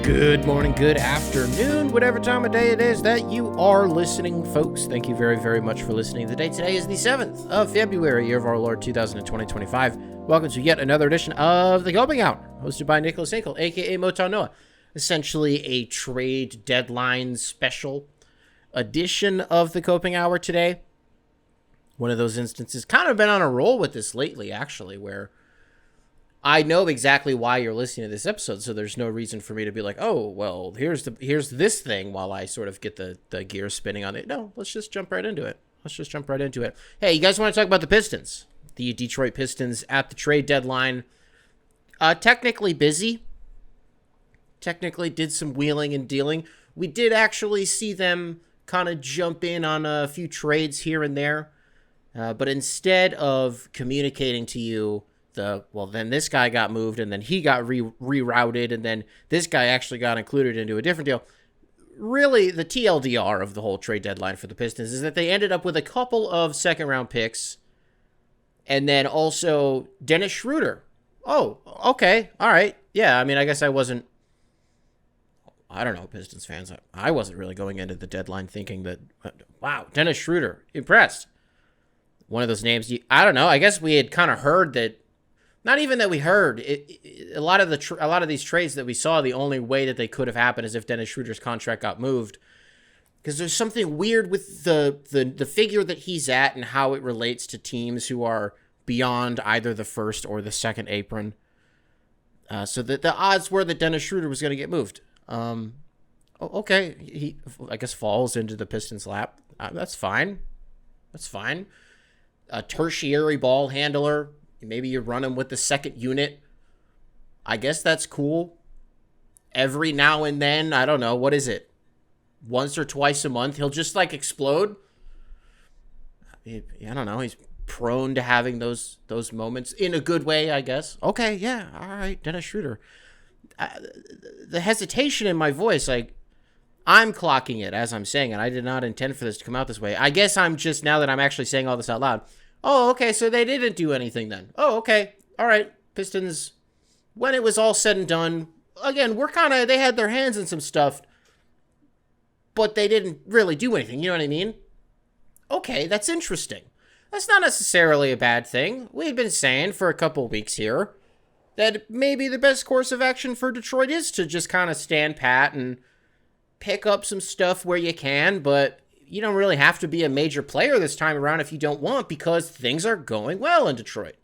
Good morning, good afternoon, whatever time of day it is that you are listening, folks. Thank you very, very much for listening. The date today is the 7th of February, year of our Lord 2025. Welcome to yet another edition of The Coping Hour, hosted by Nicholas Hinkle, a.k.a. Motown Noah. Essentially a trade deadline special edition of The Coping Hour today. One of those instances, kind of been on a roll with this lately, actually, where I know exactly why you're listening to this episode, so there's no reason for me to be like, oh, well, here's this thing while I sort of get the gears spinning on it. No, let's just jump right into it. Hey, you guys want to talk about the Pistons? The Detroit Pistons at the trade deadline. Technically busy. Technically did some wheeling and dealing. We did actually see them kind of jump in on a few trades here and there. But instead of communicating to you, then this guy got moved, and then he got rerouted, and then this guy actually got included into a different deal. Really, the TLDR of the whole trade deadline for the Pistons is that they ended up with a couple of second-round picks, and then also Dennis Schroeder. Oh, okay, all right. Yeah, I mean, I guess I don't know, Pistons fans. I wasn't really going into the deadline thinking that, wow, Dennis Schroeder, impressed. One of those names, I don't know, I guess we had kind of heard that. Not even that we heard. A lot of these trades that we saw, the only way that they could have happened is if Dennis Schroeder's contract got moved. Because there's something weird with the figure that he's at and how it relates to teams who are beyond either the first or the second apron. So that the odds were that Dennis Schroeder was going to get moved. Okay, he I guess falls into the Pistons' lap. That's fine. A tertiary ball handler. Maybe you run him with the second unit. I guess that's cool. Every now and then, I don't know, what is it? Once or twice a month, he'll just like explode. I don't know. He's prone to having those moments in a good way, I guess. Okay, yeah, all right, Dennis Schroeder. The hesitation in my voice, like, I'm clocking it as I'm saying it. I did not intend for this to come out this way. I guess I'm just, now that I'm actually saying all this out loud, oh, okay, so they didn't do anything then. Oh, okay, all right. Pistons, when it was all said and done, again, they had their hands in some stuff, but they didn't really do anything, you know what I mean? Okay, that's interesting. That's not necessarily a bad thing. We had been saying for a couple weeks here that maybe the best course of action for Detroit is to just kind of stand pat and pick up some stuff where you can, but you don't really have to be a major player this time around if you don't want, because things are going well in Detroit.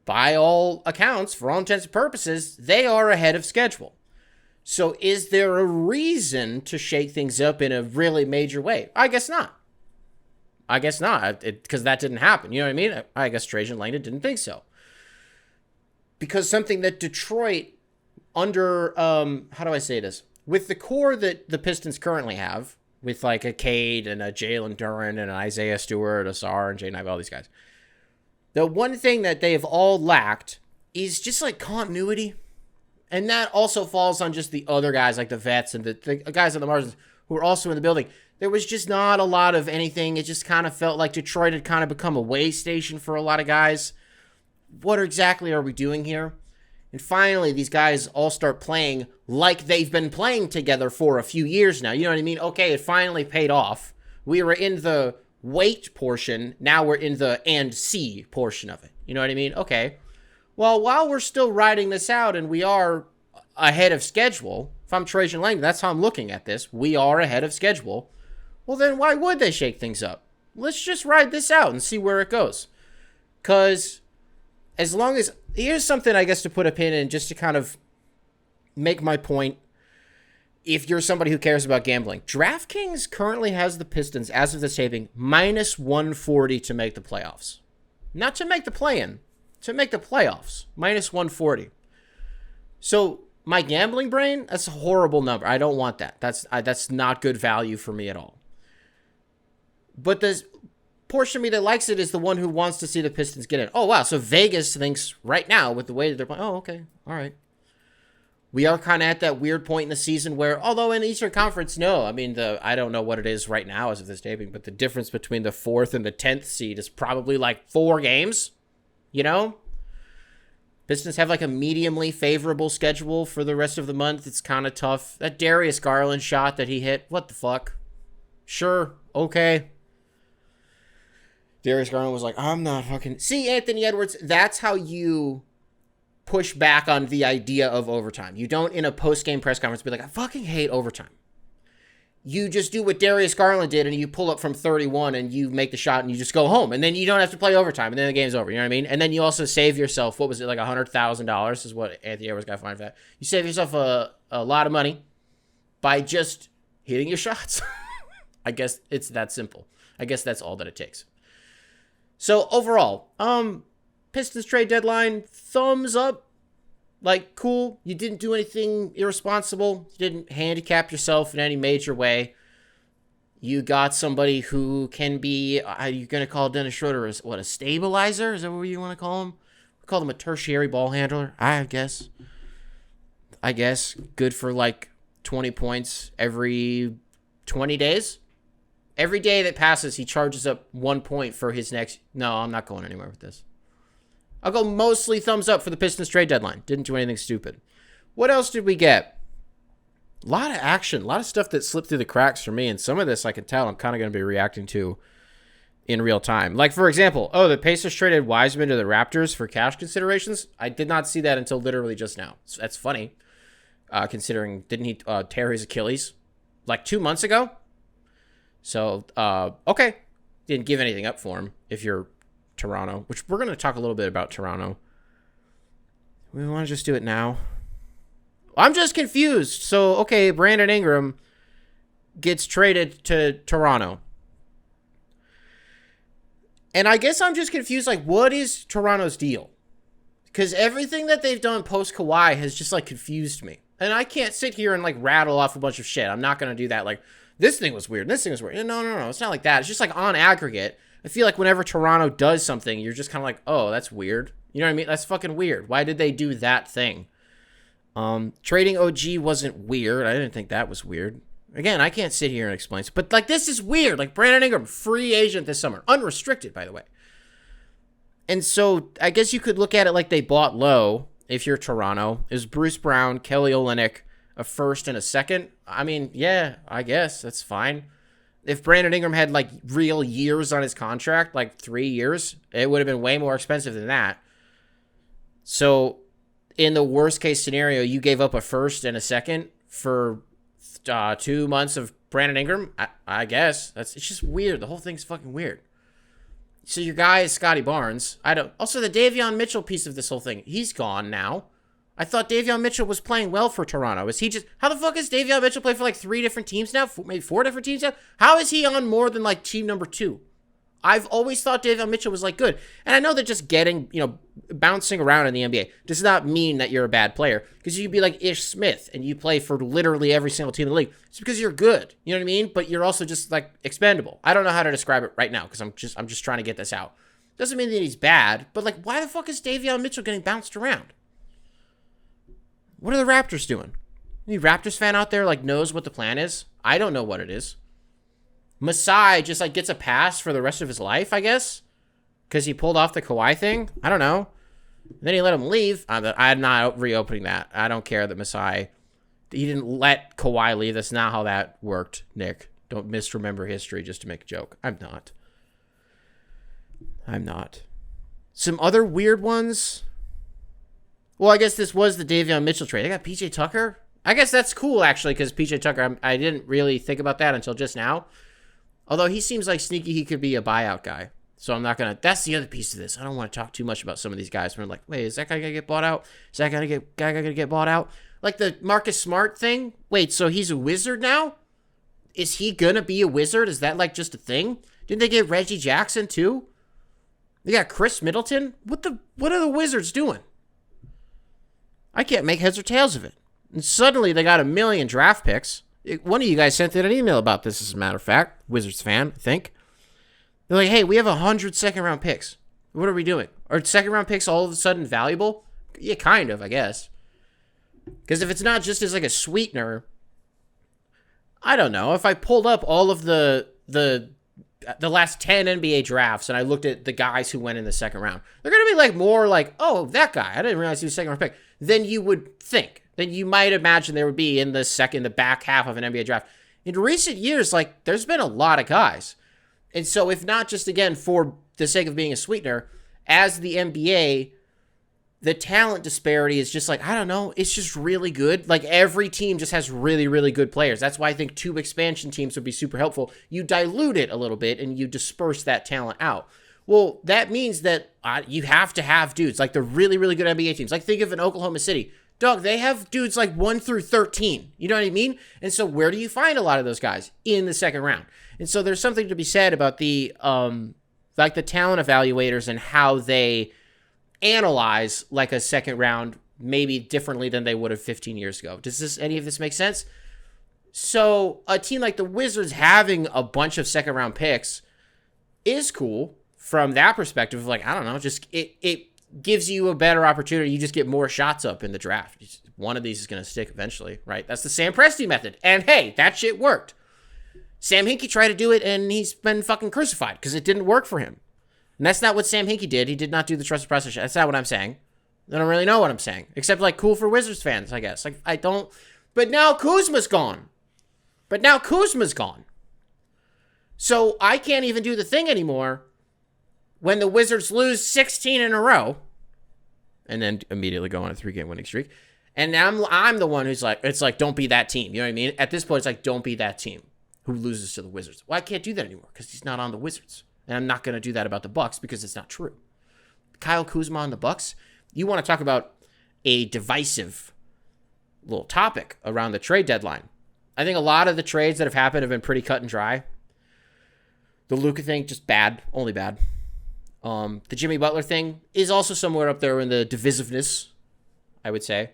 By all accounts, for all intents and purposes, they are ahead of schedule. So is there a reason to shake things up in a really major way? I guess not. Because that didn't happen. You know what I mean? I guess Trajan Langdon didn't think so. Because something that Detroit under, how do I say this? With the core that the Pistons currently have, with like a Cade and a Jalen Duren and an Isaiah Stewart, a Sarr and Jay Knight, all these guys. The one thing that they have all lacked is just like continuity. And that also falls on just the other guys, like the vets and the guys on the margins who are also in the building. There was just not a lot of anything. It just kind of felt like Detroit had kind of become a way station for a lot of guys. What exactly are we doing here? And finally, these guys all start playing like they've been playing together for a few years now. You know what I mean? Okay, it finally paid off. We were in the wait portion. Now we're in the and see portion of it. You know what I mean? Okay. Well, while we're still riding this out and we are ahead of schedule, if I'm Trajan Langdon, that's how I'm looking at this. We are ahead of schedule. Well, then why would they shake things up? Let's just ride this out and see where it goes. Because as long as, here's something I guess to put a pin in just to kind of make my point. If you're somebody who cares about gambling, DraftKings currently has the Pistons, as of this taping, minus 140 to make the playoffs. Not to make the play-in, to make the playoffs. Minus 140. So my gambling brain, that's a horrible number. I don't want that. That's not good value for me at all. But the portion of me that likes it is the one who wants to see the Pistons get in. Oh, wow. So Vegas thinks right now with the way that they're playing, oh, okay. All right. We are kind of at that weird point in the season where, although in the Eastern Conference, no. I mean, I don't know what it is right now as of this taping, but the difference between the 4th and the 10th seed is probably like 4 games, you know? Pistons have like a mediumly favorable schedule for the rest of the month. It's kind of tough. That Darius Garland shot that he hit, what the fuck? Sure, okay. Darius Garland was like, I'm not fucking... See, Anthony Edwards, that's how you push back on the idea of overtime. You don't, in a post-game press conference, be like, I fucking hate overtime. You just do what Darius Garland did, and you pull up from 31, and you make the shot, and you just go home. And then you don't have to play overtime, and then the game's over. You know what I mean? And then you also save yourself, what was it, like $100,000 is what Anthony Edwards got fined for that. You save yourself a lot of money by just hitting your shots. I guess it's that simple. I guess that's all that it takes. So, overall, Pistons trade deadline, thumbs up. Like, cool, you didn't do anything irresponsible. You didn't handicap yourself in any major way. You got somebody who can be, you're going to call Dennis Schroeder, a stabilizer? Is that what you want to call him? We call him a tertiary ball handler, I guess. Good for like 20 points every 20 days. Every day that passes, he charges up 1 point for his next... No, I'm not going anywhere with this. I'll go mostly thumbs up for the Pistons trade deadline. Didn't do anything stupid. What else did we get? A lot of action. A lot of stuff that slipped through the cracks for me. And some of this I can tell I'm kind of going to be reacting to in real time. Like, for example, the Pacers traded Wiseman to the Raptors for cash considerations. I did not see that until literally just now. So that's funny. Considering, didn't he tear his Achilles like 2 months ago? So, okay. Didn't give anything up for him if you're Toronto, which we're going to talk a little bit about Toronto. We want to just do it now. I'm just confused. So, okay, Brandon Ingram gets traded to Toronto. And I guess I'm just confused, like, what is Toronto's deal? Because everything that they've done post-Kawhi has just, like, confused me. And I can't sit here and, like, rattle off a bunch of shit. I'm not going to do that. Like, this thing was weird. This thing was weird. No. It's not like that. It's just, like, on aggregate. I feel like whenever Toronto does something, you're just kind of like, oh, that's weird. You know what I mean? That's fucking weird. Why did they do that thing? Trading OG wasn't weird. I didn't think that was weird. Again, I can't sit here and explain. But, like, this is weird. Like, Brandon Ingram, free agent this summer. Unrestricted, by the way. And so, I guess you could look at it like they bought low, if you're Toronto. It was Bruce Brown, Kelly Olynyk, a first and a second. I mean, yeah, I guess. That's fine. If Brandon Ingram had, like, real years on his contract, like 3 years, it would have been way more expensive than that. So, in the worst-case scenario, you gave up a first and a second for 2 months of Brandon Ingram? I guess. It's just weird. The whole thing's fucking weird. So, your guy is Scotty Barnes. Also, the Davion Mitchell piece of this whole thing, he's gone now. I thought Davion Mitchell was playing well for Toronto. Is he just... How the fuck is Davion Mitchell playing for like 3 different teams now? Maybe 4 different teams now? How is he on more than like team number 2? I've always thought Davion Mitchell was like good. And I know that just getting, bouncing around in the NBA does not mean that you're a bad player. Because you could be like Ish Smith and you play for literally every single team in the league. It's because you're good. You know what I mean? But you're also just like expendable. I don't know how to describe it right now because I'm just trying to get this out. Doesn't mean that he's bad. But like, why the fuck is Davion Mitchell getting bounced around? What are the Raptors doing? Any Raptors fan out there, like, knows what the plan is? I don't know what it is. Masai just, like, gets a pass for the rest of his life, I guess? Because he pulled off the Kawhi thing? I don't know. And then he let him leave. I'm not reopening that. I don't care that Masai... He didn't let Kawhi leave. That's not how that worked, Nick. Don't misremember history just to make a joke. I'm not. Some other weird ones... Well, I guess this was the Davion Mitchell trade. They got PJ Tucker. I guess that's cool, actually, because PJ Tucker, I didn't really think about that until just now. Although he seems like sneaky, he could be a buyout guy. So I'm not going to... That's the other piece of this. I don't want to talk too much about some of these guys. When I'm like, wait, is that guy going to get bought out? Is that guy going to get bought out? Like the Marcus Smart thing? Wait, so he's a Wizard now? Is he going to be a Wizard? Is that like just a thing? Didn't they get Reggie Jackson too? They got Chris Middleton? What are the Wizards doing? I can't make heads or tails of it. And suddenly they got 1 million draft picks. One of you guys sent in an email about this, as a matter of fact. Wizards fan, I think. They're like, hey, we have 100 second-round picks. What are we doing? Are second-round picks all of a sudden valuable? Yeah, kind of, I guess. Because if it's not just as like a sweetener, I don't know. If I pulled up all of the the last 10 NBA drafts, and I looked at the guys who went in the second round, they're going to be like more like, oh, that guy, I didn't realize he was a second round pick, than you would think, than you might imagine there would be in the back half of an NBA draft. In recent years, like, there's been a lot of guys. And so if not just, again, for the sake of being a sweetener, as the NBA, the talent disparity is just like, I don't know, it's just really good. Like, every team just has really, really good players. That's why I think 2 expansion teams would be super helpful. You dilute it a little bit and you disperse that talent out. Well, that means that you have to have dudes like the really, really good NBA teams. Like, think of an Oklahoma City. Dog, they have dudes like 1 through 13. You know what I mean? And so where do you find a lot of those guys? In the second round. And so there's something to be said about the like the talent evaluators and how they analyze like a second round maybe differently than they would have 15 years ago. Does any of this make sense? So a team like the Wizards having a bunch of second round picks is cool from that perspective of like, I don't know, just it gives you a better opportunity. You just get more shots up in the draft. One of these is going to stick eventually, right? That's the Sam Presti method. And hey, that shit worked. Sam Hinkie tried to do it, and he's been fucking crucified because it didn't work for him. And that's not what Sam Hinkie did. He did not do the trusted process. That's not what I'm saying. I don't really know what I'm saying. Except, like, cool for Wizards fans, I guess. Like, I don't... But now Kuzma's gone. So I can't even do the thing anymore when the Wizards lose 16 in a row and then immediately go on a 3-game winning streak. And now I'm the one who's like, it's like, don't be that team. You know what I mean? At this point, it's like, don't be that team who loses to the Wizards. Well, I can't do that anymore because he's not on the Wizards. And I'm not going to do that about the Bucks because it's not true. Kyle Kuzma on the Bucks, you want to talk about a divisive little topic around the trade deadline. I think a lot of the trades that have happened have been pretty cut and dry. The Luka thing, just bad, only bad. The Jimmy Butler thing is also somewhere up there in the divisiveness, I would say.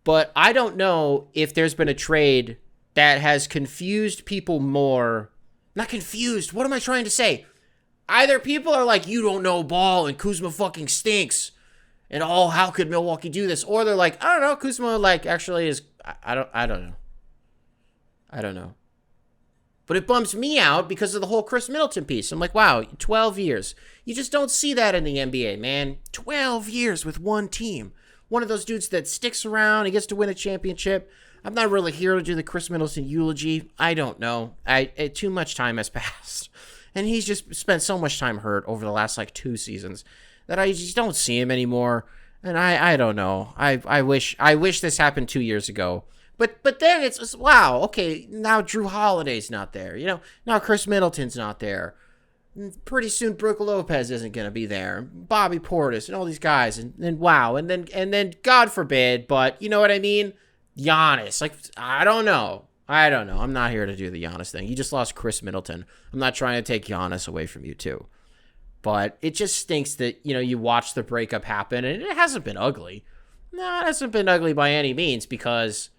But I don't know if there's been a trade that has confused people more. Not confused. What am I trying to say? Either people are like, you don't know ball and Kuzma fucking stinks. And oh, how could Milwaukee do this? Or they're like, I don't know, Kuzma like actually is, I don't know. But it bums me out because of the whole Chris Middleton piece. I'm like, wow, 12 years. You just don't see that in the NBA, man. 12 years with one team. One of those dudes that sticks around, he gets to win a championship. I'm not really here to do the Chris Middleton eulogy. I don't know. Too much time has passed. And he's just spent so much time hurt over the last, like, 2 seasons that I just don't see him anymore. And I don't know. I wish this happened 2 years ago. But then it's just, wow, okay, now Drew Holiday's not there. You know, now Chris Middleton's not there. Pretty soon Brook Lopez isn't going to be there. Bobby Portis and all these guys. And wow. And then God forbid, but you know what I mean? Giannis. Like, I don't know. I'm not here to do the Giannis thing. You just lost Chris Middleton. I'm not trying to take Giannis away from you too. But it just stinks that, you know, you watch the breakup happen and it hasn't been ugly. No, it hasn't been ugly by any means because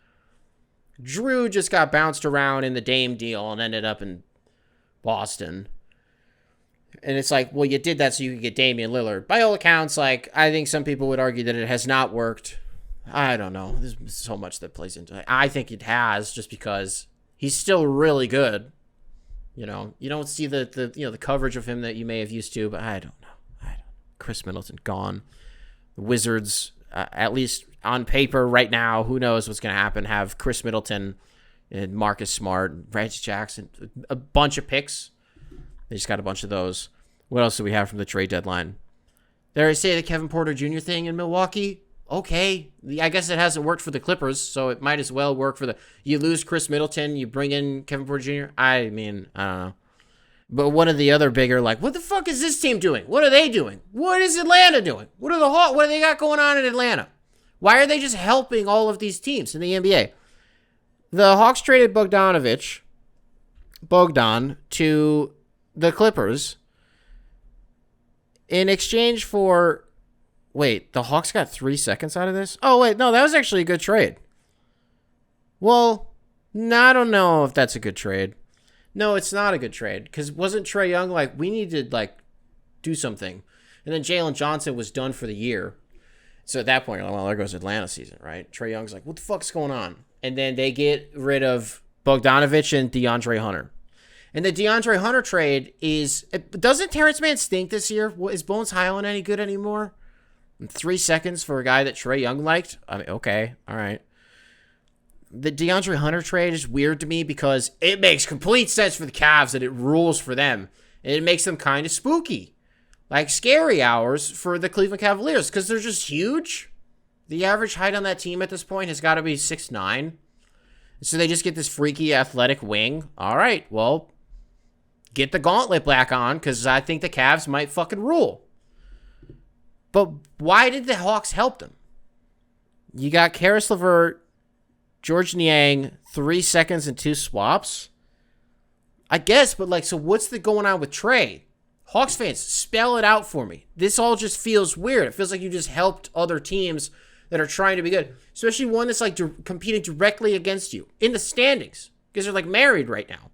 Drew just got bounced around in the Dame deal and ended up in Boston. And it's like, well, you did that so you could get Damian Lillard. By all accounts, like, I think some people would argue that it has not worked. I don't know. There's so much that plays into it. I think it has just because he's still really good. You know, you don't see the coverage of him that you may have used to, but I don't know. Chris Middleton gone. The Wizards, at least on paper right now, who knows what's going to happen, have Chris Middleton and Marcus Smart and Reggie Jackson, a bunch of picks. They just got a bunch of those. What else do we have from the trade deadline? Dare I say the Kevin Porter Jr. thing in Milwaukee? Okay. I guess it hasn't worked for the Clippers, so it might as well work for you lose Chris Middleton, you bring in Kevin Porter Jr. I mean, I don't know. But one of the other bigger, like, what the fuck is this team doing? What are they doing? What is Atlanta doing? What do they got going on in Atlanta? Why are they just helping all of these teams in the NBA? The Hawks traded Bogdan to the Clippers in exchange for... Wait, the Hawks got 3 seconds out of this? Oh, wait, no, that was actually a good trade. Well, no, I don't know if that's a good trade. No, it's not a good trade, because wasn't Trae Young like, we need to, like, do something? And then Jalen Johnson was done for the year. So at that point, you're like, well, there goes Atlanta season, right? Trae Young's like, what the fuck's going on? And then they get rid of Bogdanovich and DeAndre Hunter. And the DeAndre Hunter trade is... Doesn't Terrence Mann stink this year? Is Bones Highland any good anymore? 3 seconds for a guy that Trae Young liked? I mean, okay. All right. The DeAndre Hunter trade is weird to me because it makes complete sense for the Cavs and it rules for them. And it makes them kind of spooky. Like scary hours for the Cleveland Cavaliers because they're just huge. The average height on that team at this point has got to be 6'9". So they just get this freaky athletic wing. All right, well, get the gauntlet back on because I think the Cavs might fucking rule. But why did the Hawks help them? You got Karis LeVert, George Niang, 3 seconds and 2 swaps. I guess, but like, so what's going on with Trae? Hawks fans, spell it out for me. This all just feels weird. It feels like you just helped other teams that are trying to be good, especially one that's like competing directly against you in the standings because they're like married right now.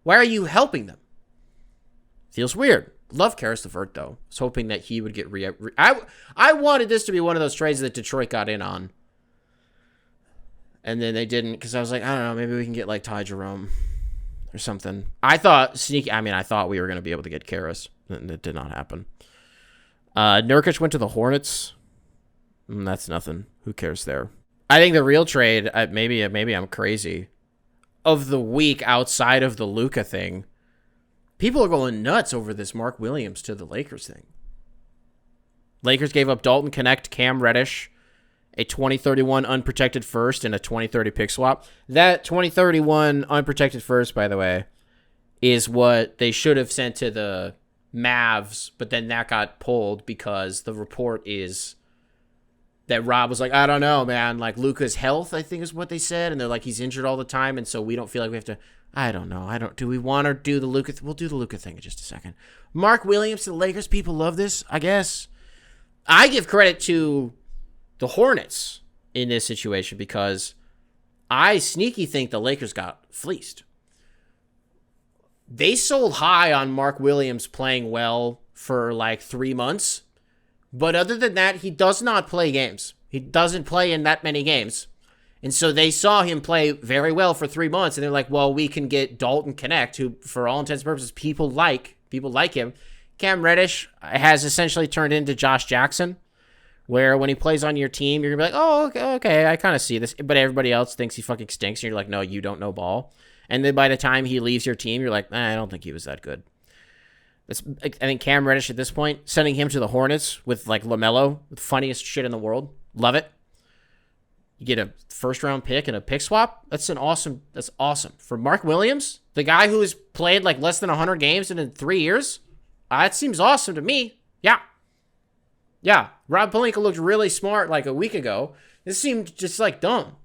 Why are you helping them? Feels weird. Love Karis LeVert though. I was hoping that he would get I wanted this to be one of those trades that Detroit got in on, and then they didn't because I was like, I don't know, maybe we can get like Ty Jerome or something. I thought we were going to be able to get Karis. It did not happen. Nurkic went to the Hornets. That's nothing. Who cares there? I think the real trade, maybe I'm crazy, of the week outside of the Luka thing, people are going nuts over this Mark Williams to the Lakers thing. Lakers gave up Dalton Connect, Cam Reddish, a 2031 unprotected first, and a 2030 pick swap. That 2031 unprotected first, by the way, is what they should have sent to the Mavs, but then that got pulled because the report is that Rob was like, I don't know, man. Like, Luka's health, I think is what they said. And they're like, he's injured all the time, and so we don't feel like we have to... I don't know. Do we want to do the Luka... We'll do the Luka thing in just a second. Mark Williams to the Lakers. People love this, I guess. I give credit to the Hornets in this situation because I sneaky think the Lakers got fleeced. They sold high on Mark Williams playing well for like 3 months. But other than that, he does not play games. He doesn't play in that many games. And so they saw him play very well for 3 months, and they're like, well, we can get Dalton Connect, who, for all intents and purposes, people like him. Cam Reddish has essentially turned into Josh Jackson, where when he plays on your team, you're going to be like, oh, okay, I kind of see this. But everybody else thinks he fucking stinks, and you're like, no, you don't know ball. And then by the time he leaves your team, you're like, I don't think he was that good. I think Cam Reddish at this point, sending him to the Hornets with like LaMelo, the funniest shit in the world. Love it. You get a first round pick and a pick swap. That's awesome. For Mark Williams, the guy who has played like less than 100 games in 3 years. That seems awesome to me. Yeah. Rob Pelinka looked really smart like a week ago. This seemed just like dumb.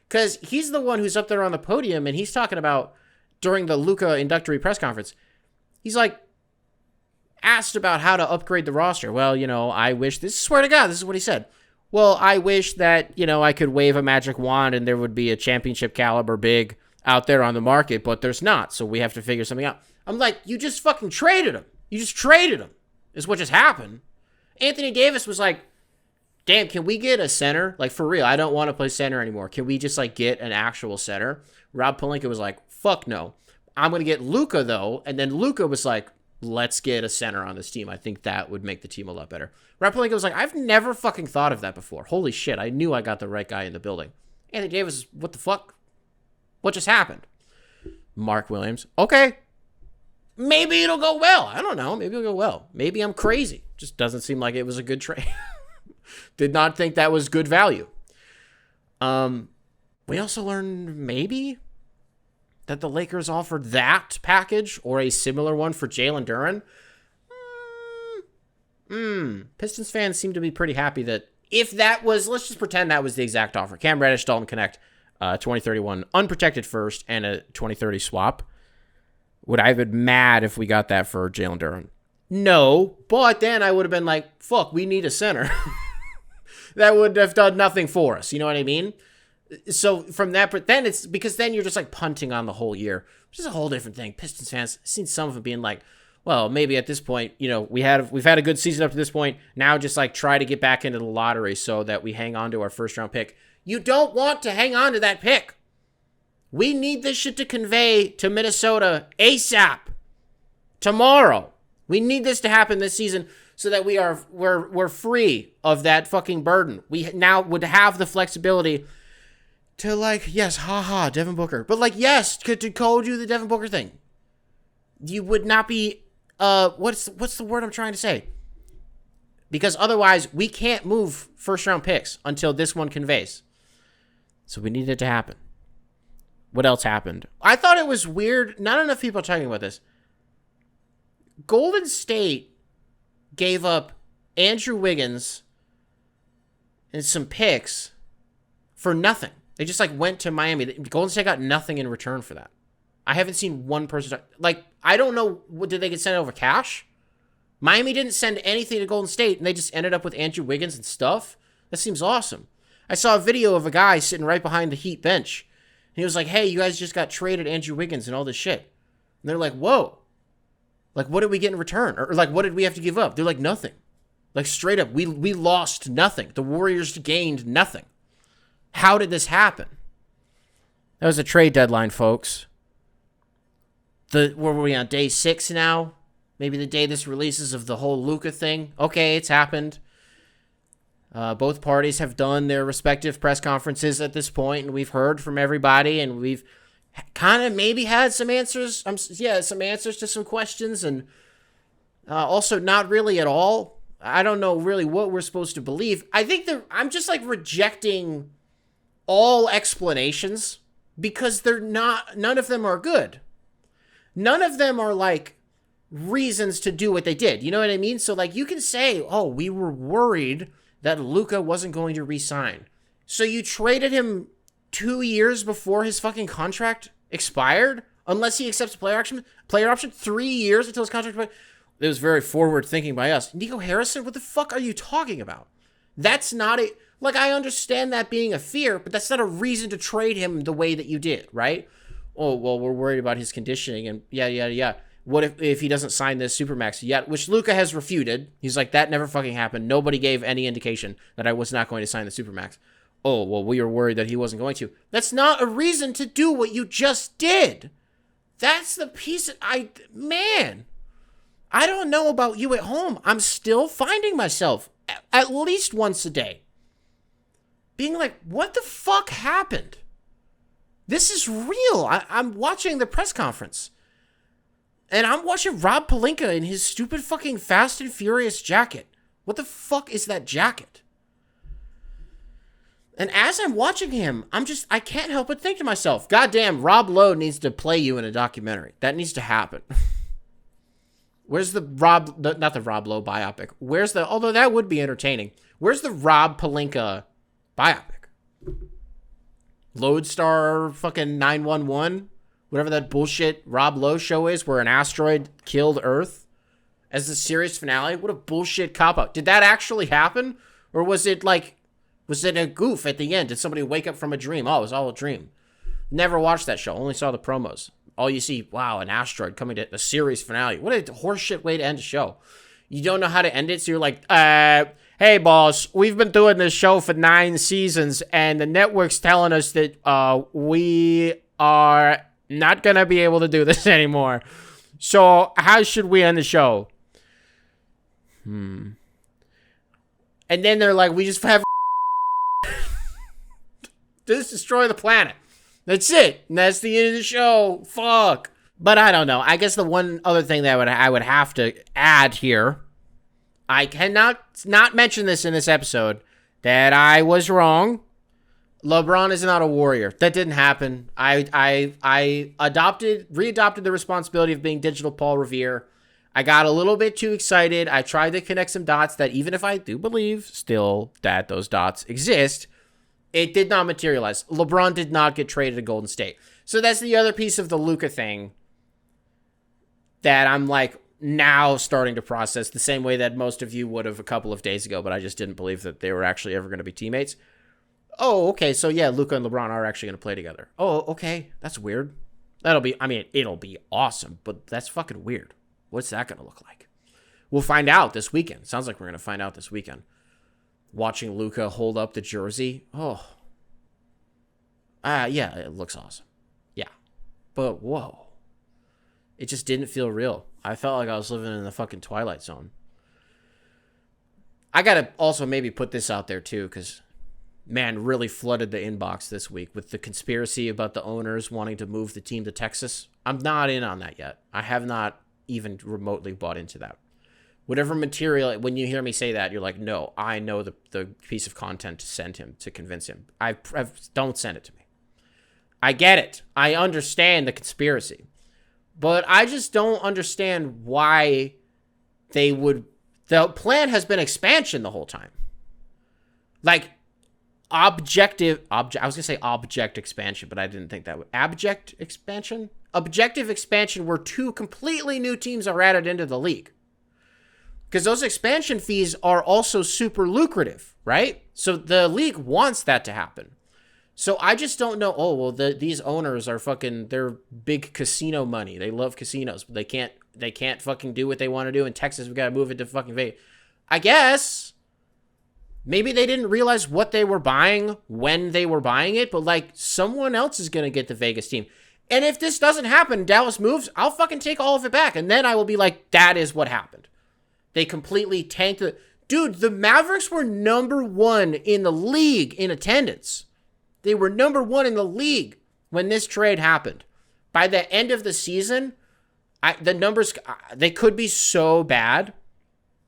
Because he's the one who's up there on the podium and he's talking about during the Luka inductory press conference. He's like, asked about how to upgrade the roster. Well, I wish, swear to God, this is what he said. Well, I wish that, I could wave a magic wand and there would be a championship caliber big out there on the market, but there's not. So we have to figure something out. I'm like, you just fucking traded him. You just traded him is what just happened. Anthony Davis was like, damn, can we get a center? Like, for real, I don't want to play center anymore. Can we just like get an actual center? Rob Pelinka was like, fuck no. I'm going to get Luka though. And then Luka was like, let's get a center on this team. I think that would make the team a lot better. Rob Pelinka was like, I've never fucking thought of that before. Holy shit, I knew I got the right guy in the building. Anthony Davis, what the fuck? What just happened? Mark Williams, okay. Maybe it'll go well. I don't know. Maybe it'll go well. Maybe I'm crazy. Just doesn't seem like it was a good trade. Did not think that was good value. We also learned maybe that the Lakers offered that package or a similar one for Jalen Duren. Pistons fans seem to be pretty happy that if that was, let's just pretend that was the exact offer. Cam Reddish, Dalton Connect, 2031 unprotected first and a 2030 swap. Would I have been mad if we got that for Jalen Duren? No, but then I would have been like, fuck, we need a center. That would have done nothing for us. You know what I mean? So from that, but then it's because then you're just like punting on the whole year, which is a whole different thing. Pistons fans, I've seen some of them being like, well, maybe at this point, we've had a good season up to this point. Now just like try to get back into the lottery so that we hang on to our first round pick. You don't want to hang on to that pick. We need this shit to convey to Minnesota ASAP. Tomorrow. We need this to happen this season so that we're free of that fucking burden. We now would have the flexibility to, like, yes, haha, Devin Booker. But, like, yes, to go do the Devin Booker thing. You would not be, what's the word I'm trying to say? Because otherwise, we can't move first-round picks until this one conveys. So we need it to happen. What else happened? I thought it was weird. Not enough people are talking about this. Golden State gave up Andrew Wiggins and some picks for nothing. They just, like, went to Miami. Golden State got nothing in return for that. I haven't seen one person I don't know. Did they get sent over cash? Miami didn't send anything to Golden State, and they just ended up with Andrew Wiggins and stuff. That seems awesome. I saw a video of a guy sitting right behind the Heat bench. And he was like, hey, you guys just got traded Andrew Wiggins and all this shit. And they're like, whoa. Like, what did we get in return? Or like, what did we have to give up? They're like, nothing. Like, straight up, we lost nothing. The Warriors gained nothing. How did this happen? That was a trade deadline, folks. Where were we on, day 6 now? Maybe the day this releases of the whole Luka thing. Okay, it's happened. Both parties have done their respective press conferences at this point, and we've heard from everybody, and we've kind of maybe had some answers. Some answers to some questions, and also not really at all. I don't know really what we're supposed to believe. I think I'm just, like, rejecting all explanations because none of them are good. None of them are, like, reasons to do what they did. You know what I mean? So, like, you can say, oh, we were worried that Luka wasn't going to re-sign. So you traded him 2 years before his fucking contract expired? Unless he accepts a player option? 3 years until his contract expired? It was very forward thinking by us. Nico Harrison? What the fuck are you talking about? That's not a... Like, I understand that being a fear, but that's not a reason to trade him the way that you did, right? Oh, well, we're worried about his conditioning and yeah. What if he doesn't sign this Supermax yet? Which Luka has refuted. He's like, that never fucking happened. Nobody gave any indication that I was not going to sign the Supermax. Oh, well, we were worried that he wasn't going to. That's not a reason to do what you just did. That's the piece man, I don't know about you at home. I'm still finding myself at least once a day being like, what the fuck happened? This is real. I'm watching the press conference. And I'm watching Rob Pelinka in his stupid fucking Fast and Furious jacket. What the fuck is that jacket? And as I'm watching him, I can't help but think to myself, goddamn, Rob Lowe needs to play you in a documentary. That needs to happen. Where's not the Rob Lowe biopic. Although that would be entertaining. Where's the Rob Pelinka biopic? Lodestar fucking 911? Whatever that bullshit Rob Lowe show is where an asteroid killed Earth as the series finale. What a bullshit cop-out. Did that actually happen? Or was it a goof at the end? Did somebody wake up from a dream? Oh, it was all a dream. Never watched that show. Only saw the promos. All you see, wow, an asteroid coming to the series finale. What a horseshit way to end a show. You don't know how to end it, so you're like, hey, boss, we've been doing this show for 9 seasons, and the network's telling us that we are not going to be able to do this anymore. So how should we end the show? And then they're like, we just have just destroy the planet. That's it. And that's the end of the show. Fuck. But I don't know. I guess the one other thing that I would have to add here, I cannot not mention this in this episode, that I was wrong. LeBron is not a warrior. That didn't happen. I readopted the responsibility of being digital Paul Revere. I got a little bit too excited. I tried to connect some dots that even if I do believe still that those dots exist, it did not materialize. LeBron did not get traded to Golden State. So that's the other piece of the Luka thing that I'm like now starting to process the same way that most of you would have a couple of days ago, but I just didn't believe that they were actually ever going to be teammates. Oh, okay, so yeah, Luka and LeBron are actually going to play together. Oh, okay, that's weird. It'll be awesome, but that's fucking weird. What's that going to look like? We'll find out this weekend. Sounds like we're going to find out this weekend. Watching Luka hold up the jersey. Oh. Yeah, it looks awesome. but whoa. It just didn't feel real. I felt like I was living in the fucking Twilight Zone. I gotta also maybe put this out there too, because man, really flooded the inbox this week with the conspiracy about the owners wanting to move the team to Texas. I'm not in on that yet. I have not even remotely bought into that. Whatever material, when you hear me say that, you're like, no, I know the piece of content to send him, to convince him. Don't send it to me. I get it. I understand the conspiracy. But I just don't understand why they would... The plan has been expansion the whole time. Like, I was going to say object expansion, but I didn't think that would... Abject expansion? Objective expansion where two completely new teams are added into the league. Because those expansion fees are also super lucrative, right? So the league wants that to happen. So I just don't know. Oh, well, these owners are fucking, they're big casino money. They love casinos, but they can't fucking do what they want to do in Texas. We got to move it to fucking Vegas. I guess maybe they didn't realize what they were buying when they were buying it, but like someone else is going to get the Vegas team. And if this doesn't happen, Dallas moves, I'll fucking take all of it back. And then I will be like, that is what happened. They completely tanked the... Dude, the Mavericks were number one in the league in attendance. They were number one in the league when this trade happened. By the end of the season, the numbers, they could be so bad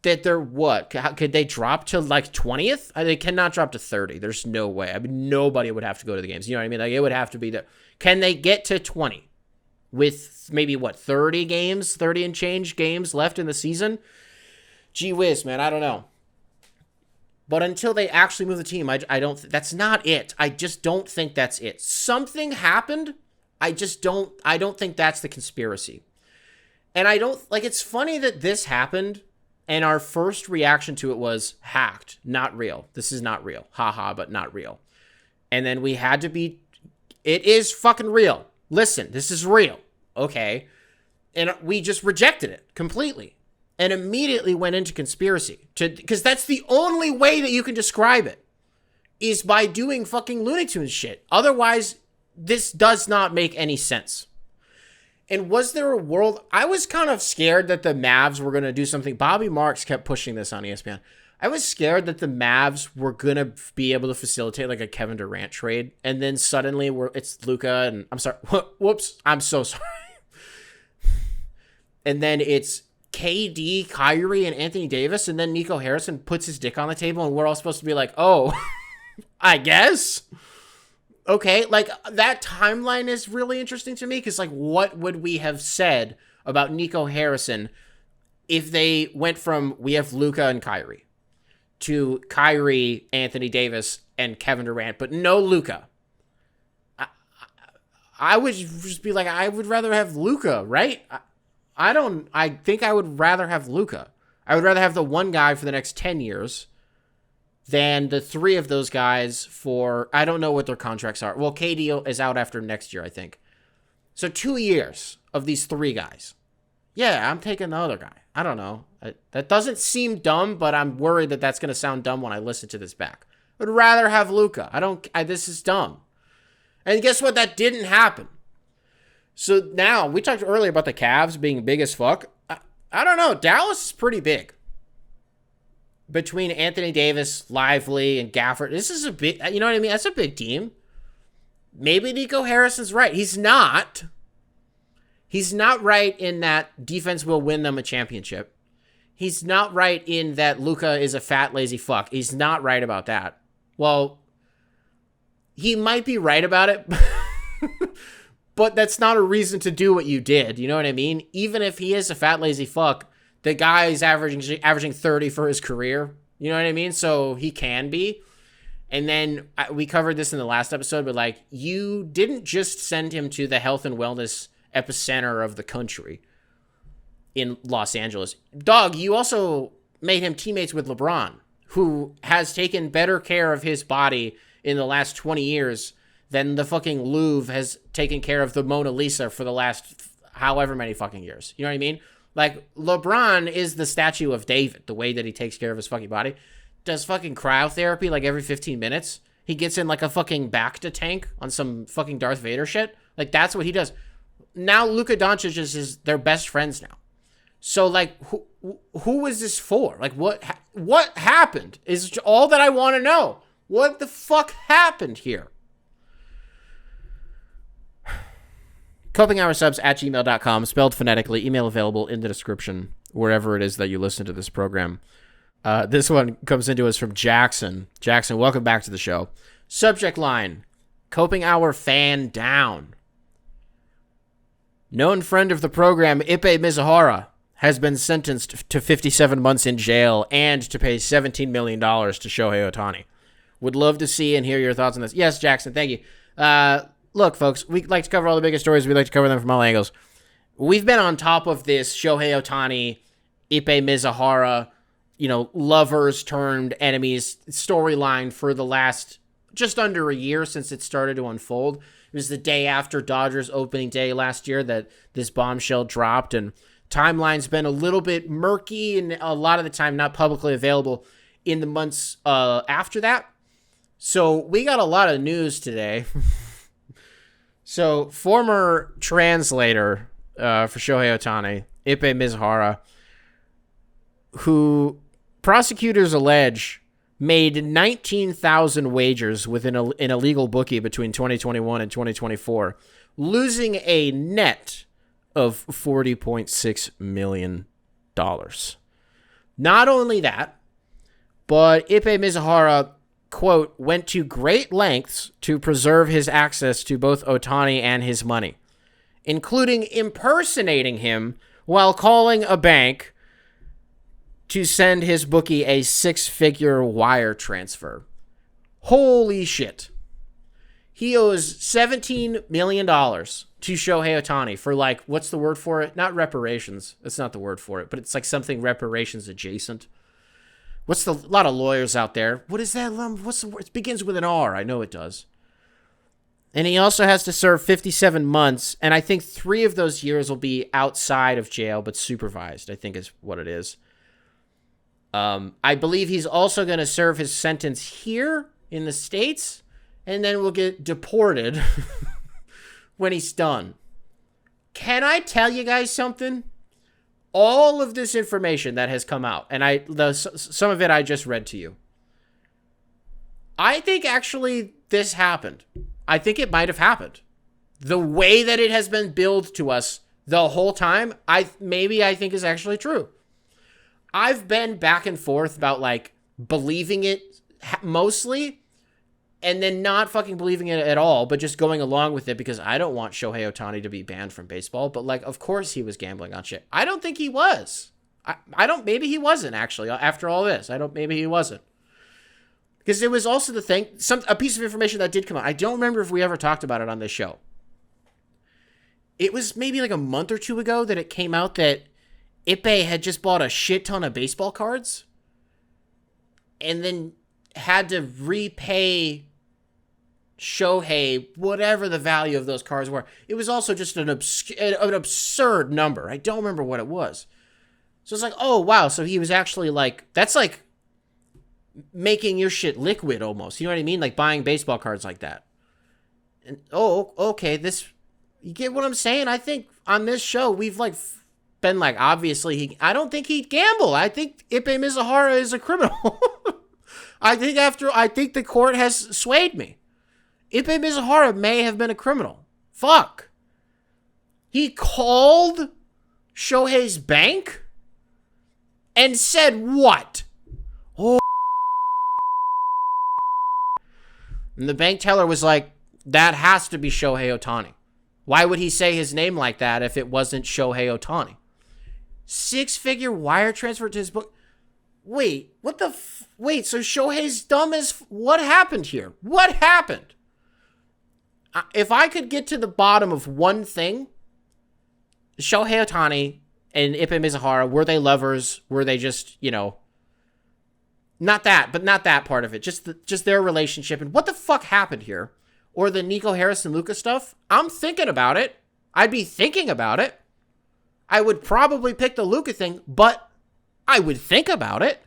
that they're what? Could they drop to like 20th? They cannot drop to 30. There's no way. I mean, nobody would have to go to the games. You know what I mean? Like, it would have to be there. Can they get to 20 with maybe, 30 and change games left in the season? Gee whiz, man, I don't know. But until they actually move the team, I don't... That's not it. I just don't think that's it. Something happened. I don't think that's the conspiracy. And I don't... Like, it's funny that this happened, and our first reaction to it was hacked. Not real. This is not real. Haha, but not real. And then we had to be... It is fucking real. Listen, this is real. Okay. And we just rejected it completely. And immediately went into conspiracy. Because that's the only way that you can describe it. Is by doing fucking Looney Tunes shit. Otherwise, this does not make any sense. And was there a world... I was kind of scared that the Mavs were going to do something. Bobby Marks kept pushing this on ESPN. I was scared that the Mavs were going to be able to facilitate like a Kevin Durant trade. And then suddenly it's Luka and... I'm sorry. Whoops. I'm so sorry. And then it's... KD, Kyrie, and Anthony Davis, and then Nico Harrison puts his dick on the table, and we're all supposed to be like, oh, I guess? Okay, like, that timeline is really interesting to me, because, like, what would we have said about Nico Harrison if they went from, we have Luka and Kyrie, to Kyrie, Anthony Davis, and Kevin Durant, but no Luka? I would just be like, I would rather have Luka, right? I think I would rather have Luka. I would rather have the one guy for the next 10 years than the three of those guys for, I don't know what their contracts are. Well, KD is out after next year, I think. So 2 years of these three guys. Yeah, I'm taking the other guy. I don't know. That doesn't seem dumb, but I'm worried that that's going to sound dumb when I listen to this back. I would rather have Luka. This is dumb. And guess what? That didn't happen. So now, we talked earlier about the Cavs being big as fuck. I don't know. Dallas is pretty big. Between Anthony Davis, Lively, and Gafford. This is a big, you know what I mean? That's a big team. Maybe Nico Harrison's right. He's not. He's not right in that defense will win them a championship. He's not right in that Luka is a fat, lazy fuck. He's not right about that. Well, he might be right about it. But that's not a reason to do what you did. You know what I mean? Even if he is a fat, lazy fuck, the guy is averaging 30 for his career. You know what I mean? So he can be. And then we covered this in the last episode, but like, you didn't just send him to the health and wellness epicenter of the country in Los Angeles. Dog, you also made him teammates with LeBron, who has taken better care of his body in the last 20 years than the fucking Louvre has taken care of the Mona Lisa for the last however many fucking years. You know what I mean? Like, LeBron is the statue of David, the way that he takes care of his fucking body. Does fucking cryotherapy like every 15 minutes. He gets in like a fucking Bacta tank on some fucking Darth Vader shit. Like, that's what he does. Now Luka Doncic is their best friends now. So, like, who is this for? Like, what happened is all that I want to know. What the fuck happened here? copinghoursubs@gmail.com, spelled phonetically, email available in the description, wherever it is that you listen to this program. This one comes into us from Jackson. Jackson, welcome back to the show. Subject line, Coping Hour fan down. Known friend of the program, Ippei Mizuhara, has been sentenced to 57 months in jail and to pay $17 million to Shohei Ohtani. Would love to see and hear your thoughts on this. Yes, Jackson, thank you. Look, folks, we like to cover all the biggest stories. We like to cover them from all angles. We've been on top of this Shohei Ohtani, Ippei Mizuhara, lovers turned enemies storyline for the last just under a year since it started to unfold. It was the day after Dodgers opening day last year that this bombshell dropped, and timeline's been a little bit murky and a lot of the time not publicly available in the months after that. So we got a lot of news today. So former translator for Shohei Ohtani, Ippei Mizuhara, who prosecutors allege made 19,000 wagers with an illegal bookie between 2021 and 2024, losing a net of $40.6 million. Not only that, but Ippei Mizuhara, quote, went to great lengths to preserve his access to both Ohtani and his money, including impersonating him while calling a bank to send his bookie a 6-figure wire transfer. Holy shit. He owes $17 million to Shohei Ohtani for, like, what's the word for it? Not reparations. That's not the word for it, but it's like something reparations adjacent. A lot of lawyers out there. What is that? What's the word? It begins with an R. I know it does. And he also has to serve 57 months, and I think 3 of those years will be outside of jail, but supervised, I think is what it is. I believe he's also going to serve his sentence here in the States, and then will get deported when he's done. Can I tell you guys something? All of this information that has come out, and some of it I just read to you, I think actually this happened. I think it might have happened. The way that it has been billed to us the whole time, I think is actually true. I've been back and forth about, like, believing it mostly and then not fucking believing it at all, but just going along with it because I don't want Shohei Ohtani to be banned from baseball. But, like, of course he was gambling on shit. I don't think he was. Maybe he wasn't, actually, after all this. Maybe he wasn't. Because it was also the thing, a piece of information that did come out. I don't remember if we ever talked about it on this show. It was maybe like a month or 2 ago that it came out that Ippei had just bought a shit ton of baseball cards and then had to repay Shohei whatever the value of those cards were. It was also just an absurd number. I don't remember what it was. So it's like, oh, wow. So he was actually like, that's like making your shit liquid almost. You know what I mean? Like buying baseball cards like that. And, oh, okay. You get what I'm saying? I think on this show, we've like been like, obviously, I don't think he'd gamble. I think Ippei Mizuhara is a criminal. I think the court has swayed me. Ippei Mizuhara may have been a criminal. Fuck. He called Shohei's bank and said what? Oh. And the bank teller was like, that has to be Shohei Ohtani. Why would he say his name like that if it wasn't Shohei Ohtani? 6-figure wire transfer to his book. Wait, what the? Wait, so Shohei's dumb as? What happened here? What happened? If I could get to the bottom of one thing, Shohei Ohtani and Ippei Mizuhara, were they lovers? Were they just, not that part of it. Just their relationship and what the fuck happened here? Or the Nico Harris and Luka stuff? I'm thinking about it. I'd be thinking about it. I would probably pick the Luka thing, but I would think about it.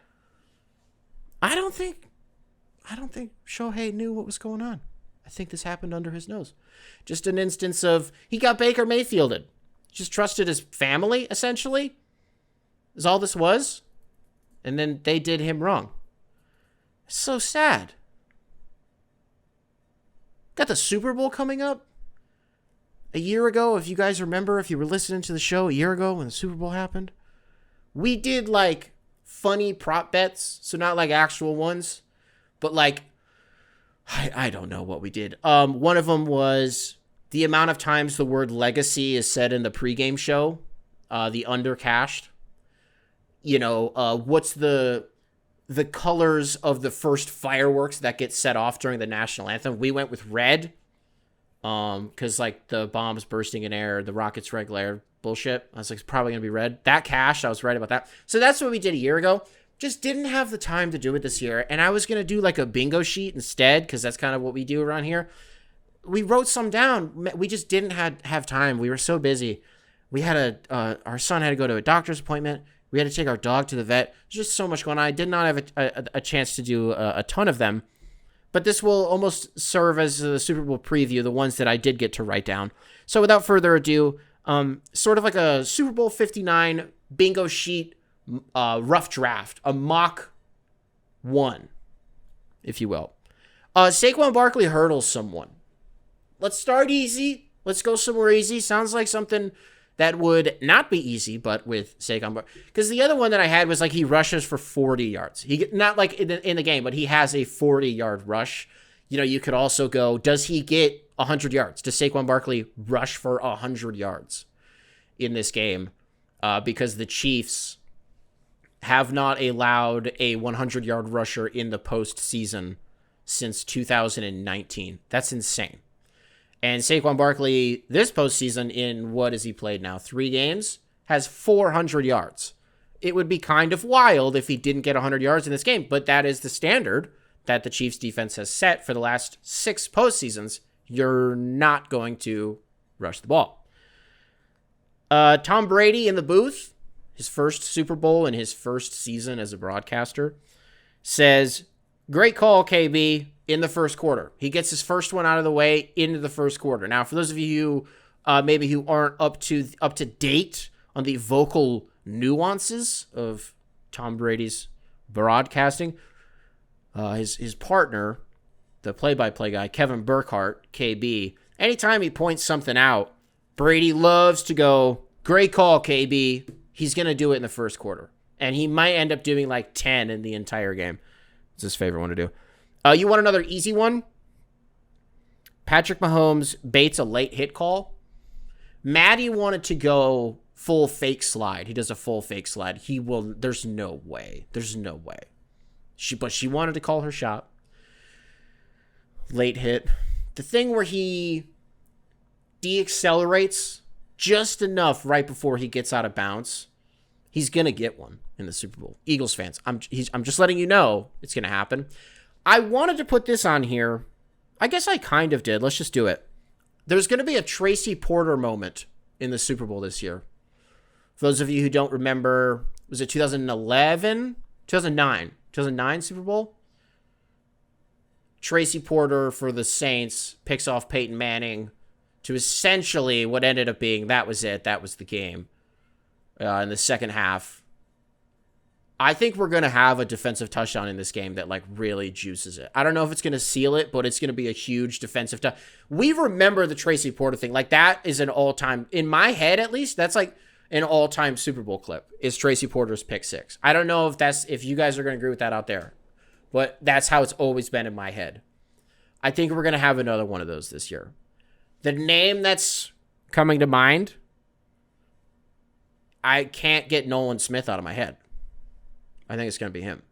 I don't think Shohei knew what was going on. I I think this happened under his nose. Just an instance of he got Baker Mayfielded. Just trusted his family, essentially, is all this was. And then they did him wrong. It's so sad. Got the Super Bowl coming up. A year ago, if you guys remember, if you were listening to the show a year ago when the Super Bowl happened, we did like funny prop bets. So not like actual ones, but like, I don't know what we did. One of them was the amount of times the word legacy is said in the pregame show, the undercashed. What's the colors of the first fireworks that get set off during the national anthem? We went with red, because like the bombs bursting in air, the rockets red glare bullshit. I was like, it's probably gonna be red. That cashed. I was right about that. So that's what we did a year ago. Just didn't have the time to do it this year, and I was gonna do like a bingo sheet instead, because that's kind of what we do around here. We wrote some down. We just didn't have time. We were so busy. We had our son had to go to a doctor's appointment. We had to take our dog to the vet. There's just so much going on. I did not have a chance to do a ton of them. But this will almost serve as a Super Bowl preview, the ones that I did get to write down. So without further ado, sort of like a Super Bowl 59 bingo sheet rough draft. A mock one, if you will. Saquon Barkley hurdles someone. Let's start easy. Let's go somewhere easy. Sounds like something that would not be easy, but with Saquon Barkley. Because the other one that I had was like he rushes for 40 yards. Not like in the game, but he has a 40-yard rush. You could also go, does he get 100 yards? Does Saquon Barkley rush for 100 yards in this game? Because the Chiefs have not allowed a 100-yard rusher in the postseason since 2019. That's insane. And Saquon Barkley, this postseason, in what has he played now? 3 games, has 400 yards. It would be kind of wild if he didn't get 100 yards in this game, but that is the standard that the Chiefs defense has set for the last 6 postseasons. You're not going to rush the ball. Tom Brady in the booth, his first Super Bowl in his first season as a broadcaster, says, "Great call, KB." In the first quarter. He gets his first one out of the way into the first quarter. Now, for those of you maybe who aren't up to date on the vocal nuances of Tom Brady's broadcasting, his partner, the play-by-play guy, Kevin Burkhardt, KB, anytime he points something out, Brady loves to go, "Great call, KB." He's going to do it in the first quarter. And he might end up doing like 10 in the entire game. It's his favorite one to do. You want another easy one? Patrick Mahomes baits a late hit call. Maddie wanted to go full fake slide. He does a full fake slide. He will. There's no way. There's no way. But she wanted to call her shot. Late hit. The thing where he deaccelerates just enough right before he gets out of bounds. He's going to get one in the Super Bowl. Eagles fans, I'm just letting you know it's going to happen. I wanted to put this on here. I guess I kind of did. Let's just do it. There's going to be a Tracy Porter moment in the Super Bowl this year. For those of you who don't remember, was it 2011? 2009 Super Bowl? Tracy Porter for the Saints picks off Peyton Manning to essentially what ended up being, that was it. That was the game in the second half. I think we're going to have a defensive touchdown in this game that like really juices it. I don't know if it's going to seal it, but it's going to be a huge defensive touchdown. We remember the Tracy Porter thing. Like that is an all-time, in my head at least, that's like an all-time Super Bowl clip is Tracy Porter's pick 6. I don't know if you guys are going to agree with that out there, but that's how it's always been in my head. I think we're going to have another one of those this year. The name that's coming to mind, I can't get Nolan Smith out of my head. I think it's going to be him.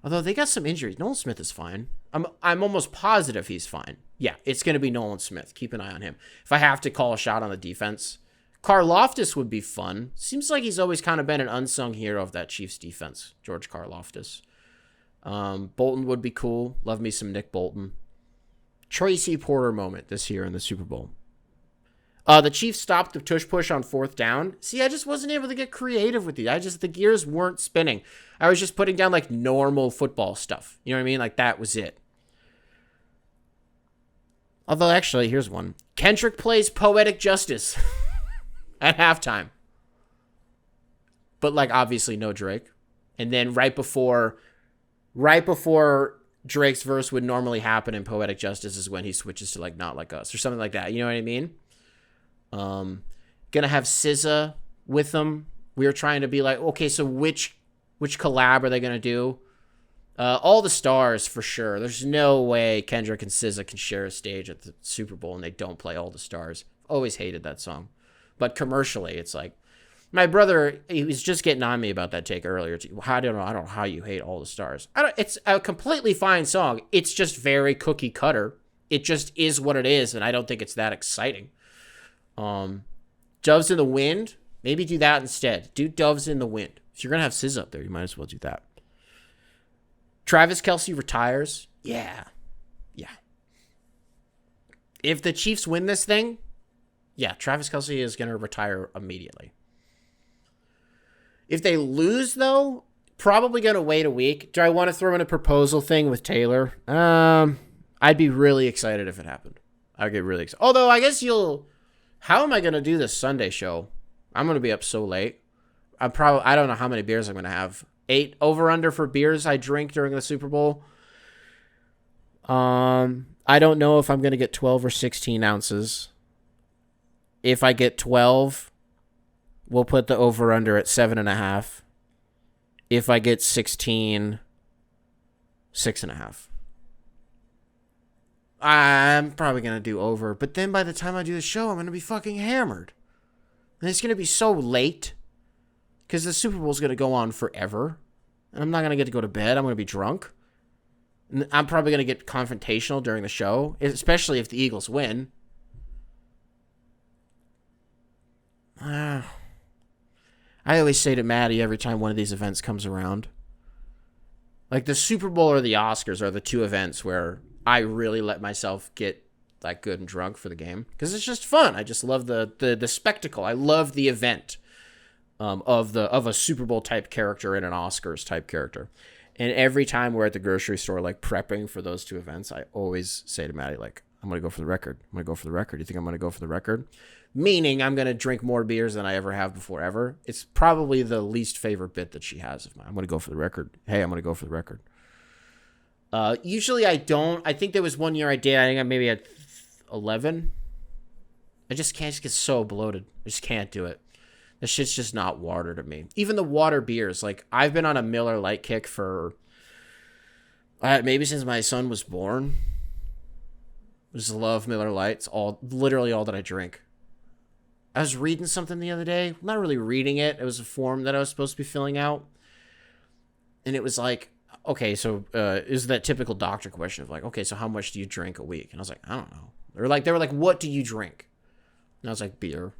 Although they got some injuries. Nolan Smith is fine. I'm almost positive he's fine. Yeah, it's going to be Nolan Smith. Keep an eye on him. If I have to call a shot on the defense, Karlaftis would be fun. Seems like he's always kind of been an unsung hero of that Chiefs defense, George Karlaftis. Bolton would be cool. Love me some Nick Bolton. Tracy Porter moment this year in the Super Bowl. The Chiefs stopped the tush push on 4th down. See, I just wasn't able to get creative with these. The gears weren't spinning. I was just putting down like normal football stuff. You know what I mean? Like that was it. Although, actually, here's one. Kendrick plays Poetic Justice at halftime. But, like, obviously no Drake. And then right before Drake's verse would normally happen in Poetic Justice is when he switches to, like, Not Like Us or something like that. You know what I mean? Gonna have SZA with them. We were trying to be like, okay, so which collab are they gonna do? All the Stars for sure. There's no way Kendrick and SZA can share a stage at the Super Bowl and they don't play All the Stars. Always hated that song, but commercially, it's like my brother. He was just getting on me about that take earlier. I don't know how you hate All the Stars. It's a completely fine song. It's just very cookie cutter. It just is what it is, and I don't think it's that exciting. Doves in the Wind. Maybe do that instead. Do Doves in the Wind. If you're gonna have SZA up there, you might as well do that. Travis Kelce retires. Yeah. If the Chiefs win this thing, yeah, Travis Kelce is going to retire immediately. If they lose, though, probably going to wait a week. Do I want to throw in a proposal thing with Taylor? I'd be really excited if it happened. I'd get really excited. Although, I guess how am I going to do this Sunday show? I'm going to be up so late. I don't know how many beers I'm going to have. 8 over-under for beers I drink during the Super Bowl. I don't know if I'm going to get 12 or 16 ounces. If I get 12, we'll put the over-under at 7.5. If I get 16, 6.5. I'm probably going to do over. But then by the time I do the show, I'm going to be fucking hammered. And it's going to be so late. Because the Super Bowl is going to go on forever. And I'm not going to get to go to bed. I'm going to be drunk. And I'm probably going to get confrontational during the show. Especially if the Eagles win. I always say to Maddie every time one of these events comes around. Like the Super Bowl or the Oscars are the two events where I really let myself get like good and drunk for the game. Because it's just fun. I just love the spectacle. I love the event. Of a Super Bowl type character and an Oscars type character. And every time we're at the grocery store, like prepping for those two events, I always say to Maddie, like, I'm going to go for the record. I'm going to go for the record. You think I'm going to go for the record? Meaning I'm going to drink more beers than I ever have before ever. It's probably the least favorite bit that she has of mine. I'm going to go for the record. Hey, I'm going to go for the record. Usually I don't. I think there was one year I did. I think I maybe had 11. I just can't get so bloated. I just can't do it. This shit's just not water to me. Even the water beers. Like, I've been on a Miller Lite kick for maybe since my son was born. I just love Miller Lite. It's literally all that I drink. I was reading something the other day. Not really reading it. It was a form that I was supposed to be filling out. And it was like, okay, so is that typical doctor question of like, okay, so how much do you drink a week? And I was like, I don't know. They were like, what do you drink? And I was like, beer.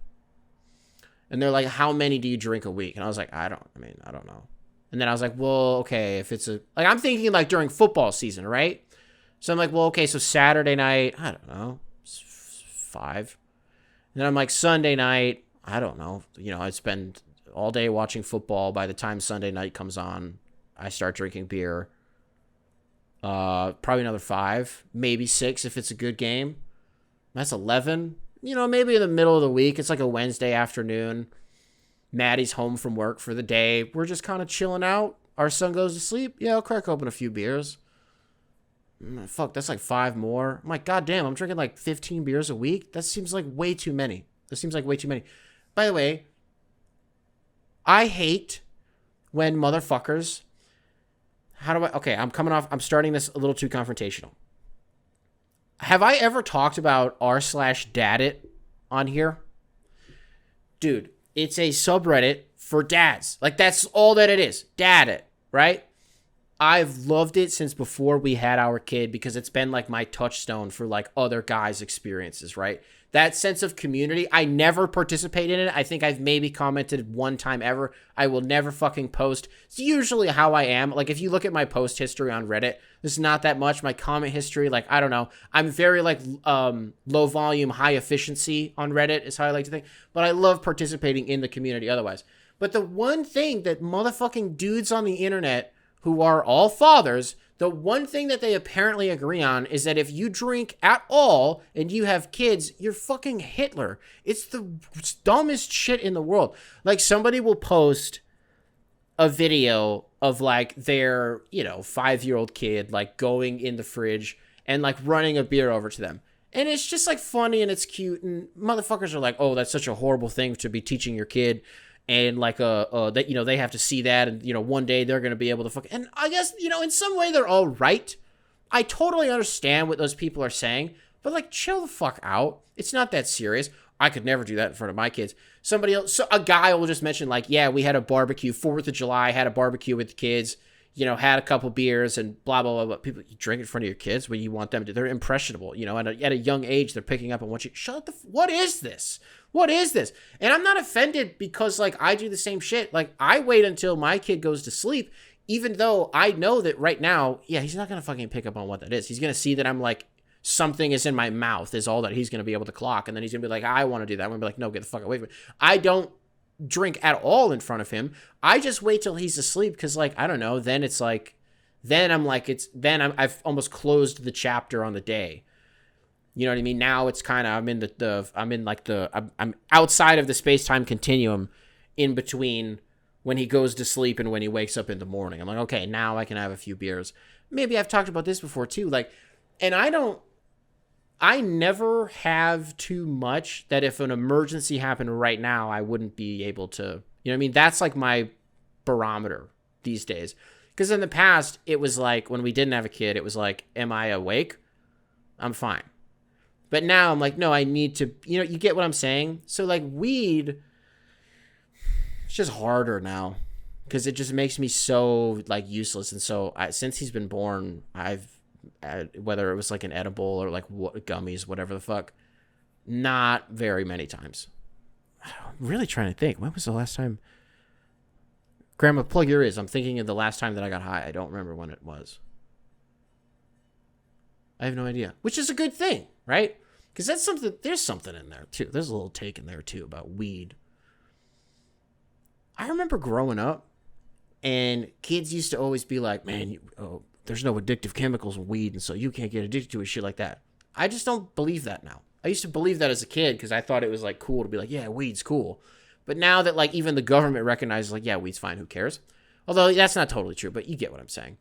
And they're like, how many do you drink a week? And I was like, I don't know. And then I was like, well, okay, if it's I'm thinking like during football season, right? So I'm like, well, okay, so Saturday night, I don't know, 5. And then I'm like, Sunday night, I don't know. I spend all day watching football. By the time Sunday night comes on, I start drinking beer. Probably another 5, maybe 6 if it's a good game. That's 11. Maybe in the middle of the week, it's like a Wednesday afternoon. Maddie's home from work for the day. We're just kind of chilling out. Our son goes to sleep. Yeah, I'll crack open a few beers. Fuck, that's like 5 more. I'm like, God damn, I'm drinking like 15 beers a week? That seems like way too many. By the way, I hate when motherfuckers... I'm starting this a little too confrontational. Have I ever talked about r/daddit on here? Dude, it's a subreddit for dads. Like, that's all that it is. Daddit, right? I've loved it since before we had our kid because it's been like my touchstone for like other guys' experiences, right? That sense of community. I never participate in it. I think I've maybe commented one time ever. I will never fucking post. It's usually how I am. Like, if you look at my post history on Reddit, there's not that much. My comment history, like, I don't know. I'm very like low volume, high efficiency on Reddit is how I like to think. But I love participating in the community otherwise. But the one thing that motherfucking dudes on the internet who are all fathers, The one thing that they apparently agree on is that if you drink at all and you have kids, you're fucking Hitler. It's the dumbest shit in the world. Like, somebody will post a video of, like, their, 5-year-old kid, like, going in the fridge and, like, running a beer over to them. And it's just, like, funny and it's cute. And motherfuckers are like, oh, that's such a horrible thing to be teaching your kid. And, like, that, they have to see that. And, one day they're going to be able to fuck. And I guess, in some way they're all right. I totally understand what those people are saying. But, like, chill the fuck out. It's not that serious. I could never do that in front of my kids. Somebody else, so a guy will just mention, like, yeah, we had a barbecue, 4th of July, had a barbecue with the kids, had a couple beers and blah, blah, blah, blah. People, you drink in front of your kids when you want them to, they're impressionable, at a young age, they're picking up on what what is this? What is this? And I'm not offended because, like, I do the same shit. Like, I wait until my kid goes to sleep, even though I know that right now, yeah, he's not going to fucking pick up on what that is. He's going to see that I'm like, something is in my mouth is all that he's going to be able to clock. And then he's going to be like, I want to do that. I'm going to be like, no, get the fuck away from me. I don't drink at all in front of him. I just wait till he's asleep because, like, I don't know. Then it's like, I've almost closed the chapter on the day. You know what I mean? Now it's kind of, I'm outside of the space-time continuum in between when he goes to sleep and when he wakes up in the morning. I'm like, okay, now I can have a few beers. Maybe I've talked about this before too. Like, and I never have too much that if an emergency happened right now, I wouldn't be able to, you know what I mean? That's like my barometer these days. Because in the past, it was like, when we didn't have a kid, it was like, am I awake? I'm fine. But now I'm like, no, I need to, you get what I'm saying? So, like, weed, it's just harder now. Because it just makes me so, like, useless. And so, since he's been born, whether it was like an edible or like gummies, whatever the fuck, not very many times. I'm really trying to think. When was the last time? Grandma, plug your ears. I'm thinking of the last time that I got high. I don't remember when it was. I have no idea. Which is a good thing, right? Because there's something in there too. There's a little take in there too about weed. I remember growing up and kids used to always be like, man, there's no addictive chemicals in weed, and so you can't get addicted to it, shit like that. I just don't believe that now. I used to believe that as a kid because I thought it was, like, cool to be like, yeah, weed's cool. But now that, like, even the government recognizes, like, yeah, weed's fine, who cares? Although that's not totally true, but you get what I'm saying.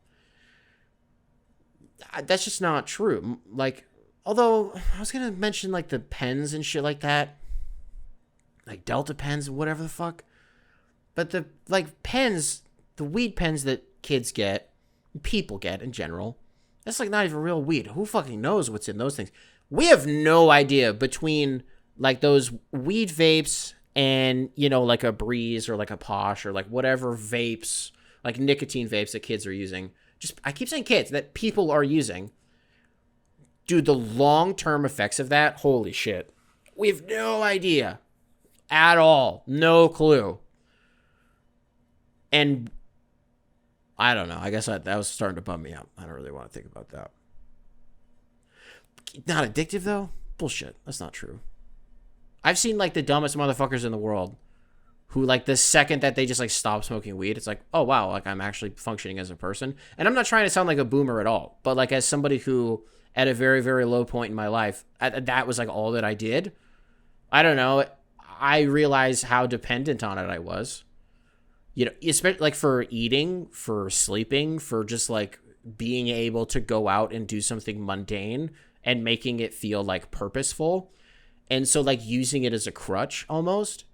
That's just not true. Like, although I was going to mention, like, the pens and shit like that. Like, Delta pens, whatever the fuck. But the, like, pens, the weed pens that kids get, people get in general, that's like not even real weed. Who fucking knows what's in those things? We have no idea between like those weed vapes and, like a Breeze or like a Posh or like whatever vapes, like nicotine vapes that kids are using. I keep saying kids, that people are using. Dude, the long-term effects of that, holy shit. We have no idea at all. No clue. And I don't know. I guess that was starting to bum me out. I don't really want to think about that. Not addictive, though? Bullshit. That's not true. I've seen, like, the dumbest motherfuckers in the world who, like, the second that they just, like, stop smoking weed, it's like, oh, wow, like, I'm actually functioning as a person. And I'm not trying to sound like a boomer at all. But, like, as somebody who, at a very, very low point in my life, that was, like, all that I did. I don't know. I realized how dependent on it I was. Especially like for eating, for sleeping, for just like being able to go out and do something mundane and making it feel like purposeful. And so like using it as a crutch almost.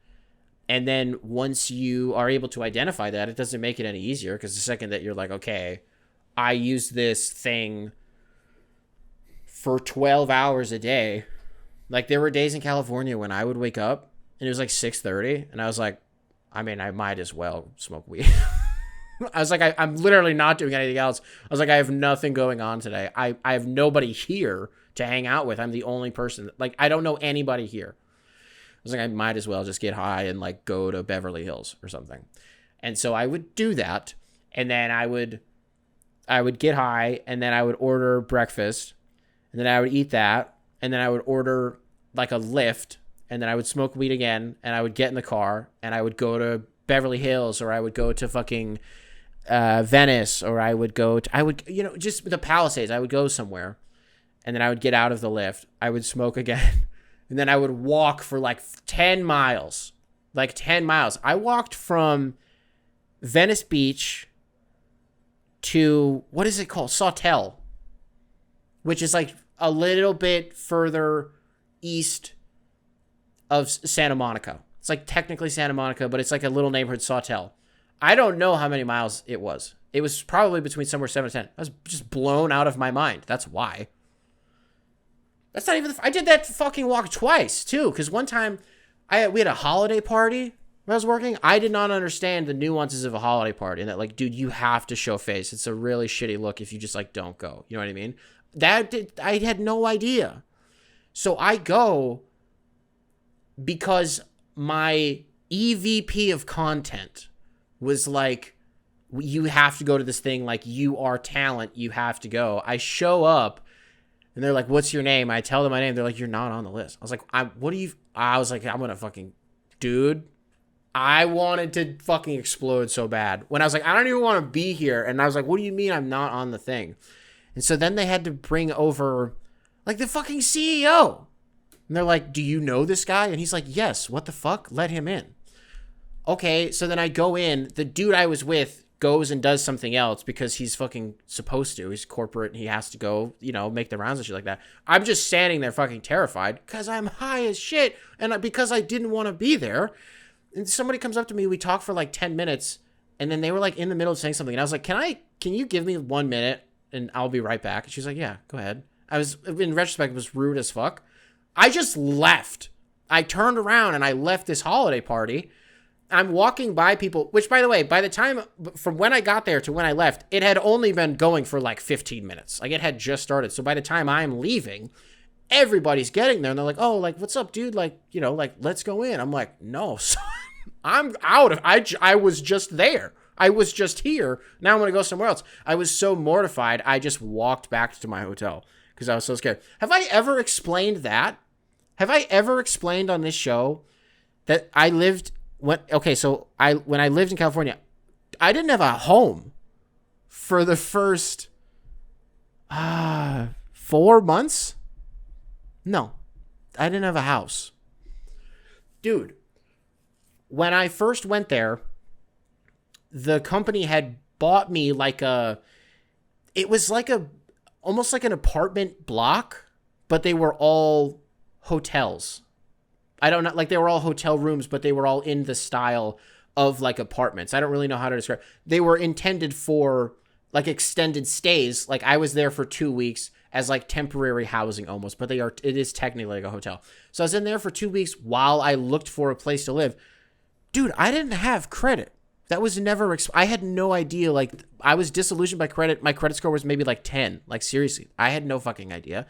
And then once you are able to identify that, it doesn't make it any easier because the second that you're like, okay, I use this thing for 12 hours a day. Like there were days in California when I would wake up and it was like 6:30 and I was like, I mean, I might as well smoke weed. I was like, I'm literally not doing anything else. I was like, I have nothing going on today. I have nobody here to hang out with. I'm the only person. Like, I don't know anybody here. I was like, I might as well just get high and, like, go to Beverly Hills or something. And so I would do that. And then I would get high. And then I would order breakfast. And then I would eat that. And then I would order, like, a Lyft. And then I would smoke weed again, and I would get in the car, and I would go to Beverly Hills, or I would go to fucking Venice, or I would go to, just the Palisades. I would go somewhere, and then I would get out of the lift. I would smoke again, and then I would walk for like 10 miles. Like 10 miles. I walked from Venice Beach to, what is it called? Sawtell, which is like a little bit further east of Santa Monica. It's like technically Santa Monica, but it's like a little neighborhood, Sawtell. I don't know how many miles it was. It was probably between somewhere 7 to 10. I was just blown out of my mind. That's why. That's not even I did that fucking walk twice, too, because one time we had a holiday party when I was working. I did not understand the nuances of a holiday party, and that, like, dude, you have to show face. It's a really shitty look if you just, like, don't go. You know what I mean? I had no idea. So I go because my EVP of content was like, you have to go to this thing. Like, you are talent. You have to go. I show up, and they're like, what's your name? I tell them my name. They're like, you're not on the list. I was like, I was like, I'm going to fucking, dude. I wanted to fucking explode so bad. When I was like, I don't even want to be here. And I was like, what do you mean I'm not on the thing? And so then they had to bring over, like, the fucking CEO. And they're like, do you know this guy? And he's like, yes. What the fuck? Let him in. Okay, so then I go in. The dude I was with goes and does something else because he's fucking supposed to. He's corporate and he has to go, make the rounds and shit like that. I'm just standing there fucking terrified because I'm high as shit and because I didn't want to be there. And somebody comes up to me. We talk for like 10 minutes and then they were like in the middle of saying something. And I was like, can you give me 1 minute and I'll be right back? And she's like, yeah, go ahead. In retrospect, it was rude as fuck. I just left. I turned around and I left this holiday party. I'm walking by people, which, by the way, by the time from when I got there to when I left, it had only been going for like 15 minutes. Like, it had just started. So by the time I'm leaving, everybody's getting there and they're like, oh, like, what's up, dude? Like, like, let's go in. I'm like, no, son, I'm out. I was just there. I was just here. Now I'm going to go somewhere else. I was so mortified. I just walked back to my hotel because I was so scared. Have I ever explained that? Have I ever explained on this show that I lived... when I lived in California, I didn't have a home for the first 4 months. No, I didn't have a house. Dude, when I first went there, the company had bought me almost like an apartment block, but they were all hotels. I don't know, like they were all hotel rooms, but they were all in the style of like apartments. I don't really know how to describe. They were intended for like extended stays. Like, I was there for 2 weeks as like temporary housing almost, but it is technically like a hotel. So I was in there for 2 weeks while I looked for a place to live. Dude, I didn't have credit. That was never, I had no idea. Like, I was disillusioned by credit. My credit score was maybe like 10. Like, seriously, I had no fucking idea.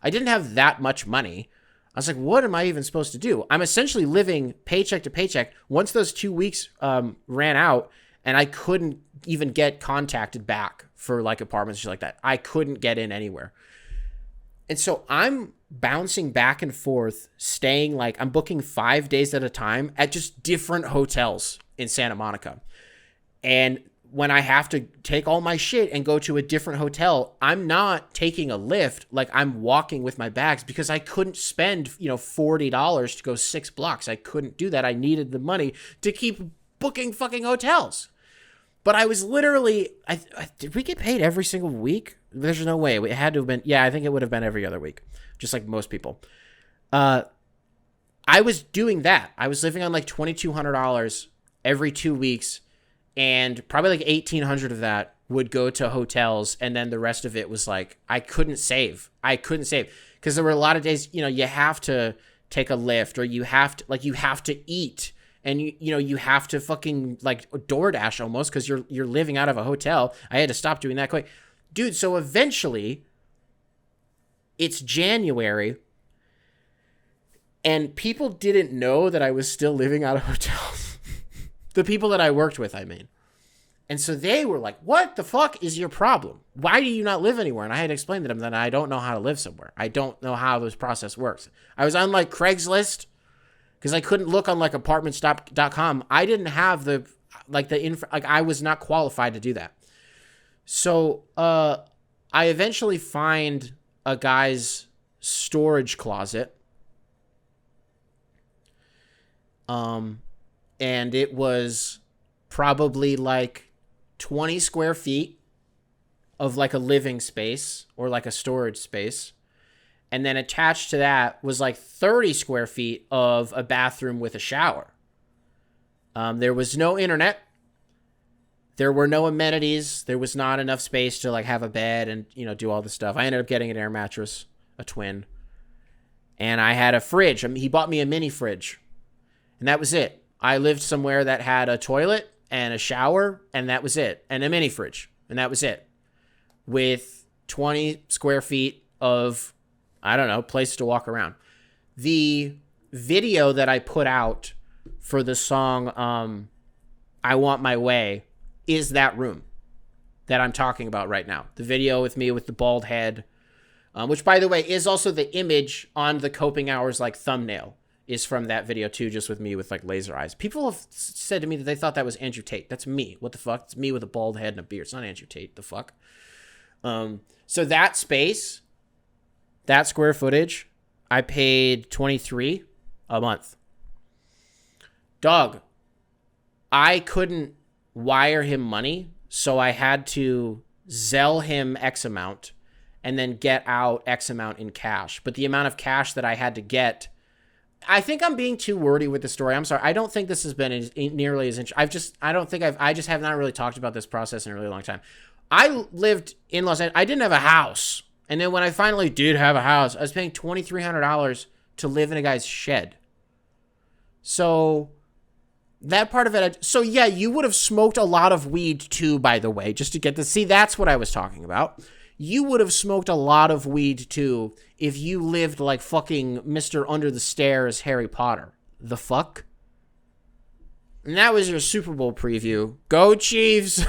I didn't have that much money. I was like, what am I even supposed to do? I'm essentially living paycheck to paycheck. Once those 2 weeks ran out and I couldn't even get contacted back for like apartments, shit like that. I couldn't get in anywhere. And so I'm bouncing back and forth, staying like, I'm booking 5 days at a time at just different hotels in Santa Monica. And when I have to take all my shit and go to a different hotel, I'm not taking a lift. Like, I'm walking with my bags because I couldn't spend, $40 to go 6 blocks. I couldn't do that. I needed the money to keep booking fucking hotels. But I was literally, did we get paid every single week? There's no way. It had to have been, yeah, I think it would have been every other week, just like most people. I was doing that. I was living on like $2,200 every 2 weeks. And probably like 1,800 of that would go to hotels. And then the rest of it was like, I couldn't save because there were a lot of days, you have to take a lift or you have to eat and you have to fucking like DoorDash almost because you're living out of a hotel. I had to stop doing that quick. Dude, so eventually it's January and people didn't know that I was still living out of hotels. The people that I worked with, I mean. And so they were like, what the fuck is your problem? Why do you not live anywhere? And I had explained to them that I don't know how to live somewhere. I don't know how this process works. I was on like Craigslist because I couldn't look on like apartments.com. I didn't have like I was not qualified to do that. So I eventually find a guy's storage closet. And it was probably like 20 square feet of like a living space or like a storage space. And then attached to that was like 30 square feet of a bathroom with a shower. There was no internet. There were no amenities. There was not enough space to like have a bed and, you know, do all this stuff. I ended up getting an air mattress, a twin. And I had a fridge. I mean, he bought me a mini fridge. And that was it. I lived somewhere that had a toilet and a shower, and that was it. And a mini fridge, and that was it. With 20 square feet of, I don't know, place to walk around. The video that I put out for the song I Want My Way is that room that I'm talking about right now. The video with me with the bald head, which, by the way, is also the image on the Coping Hours like thumbnail, is from that video too, just with me with like laser eyes. People have said to me that they thought that was Andrew Tate. That's me. What the fuck? It's me with a bald head and a beard. It's not Andrew Tate. The fuck? So that space, that square footage, I paid $23 a month. Dog, I couldn't wire him money, so I had to Zelle him X amount and then get out X amount in cash. But the amount of cash that I had to get, I think I'm being too wordy with the story. I'm sorry. I don't think this has been nearly as interesting. I just have not really talked about this process in a really long time. I lived in Los Angeles. I didn't have a house. And then when I finally did have a house, I was paying $2,300 to live in a guy's shed. So that part of it. So yeah, you would have smoked a lot of weed too, by the way, just to get to see. That's what I was talking about. You would have smoked a lot of weed too if you lived like fucking Mr. Under the Stairs Harry Potter. The fuck? And that was your Super Bowl preview. Go Chiefs!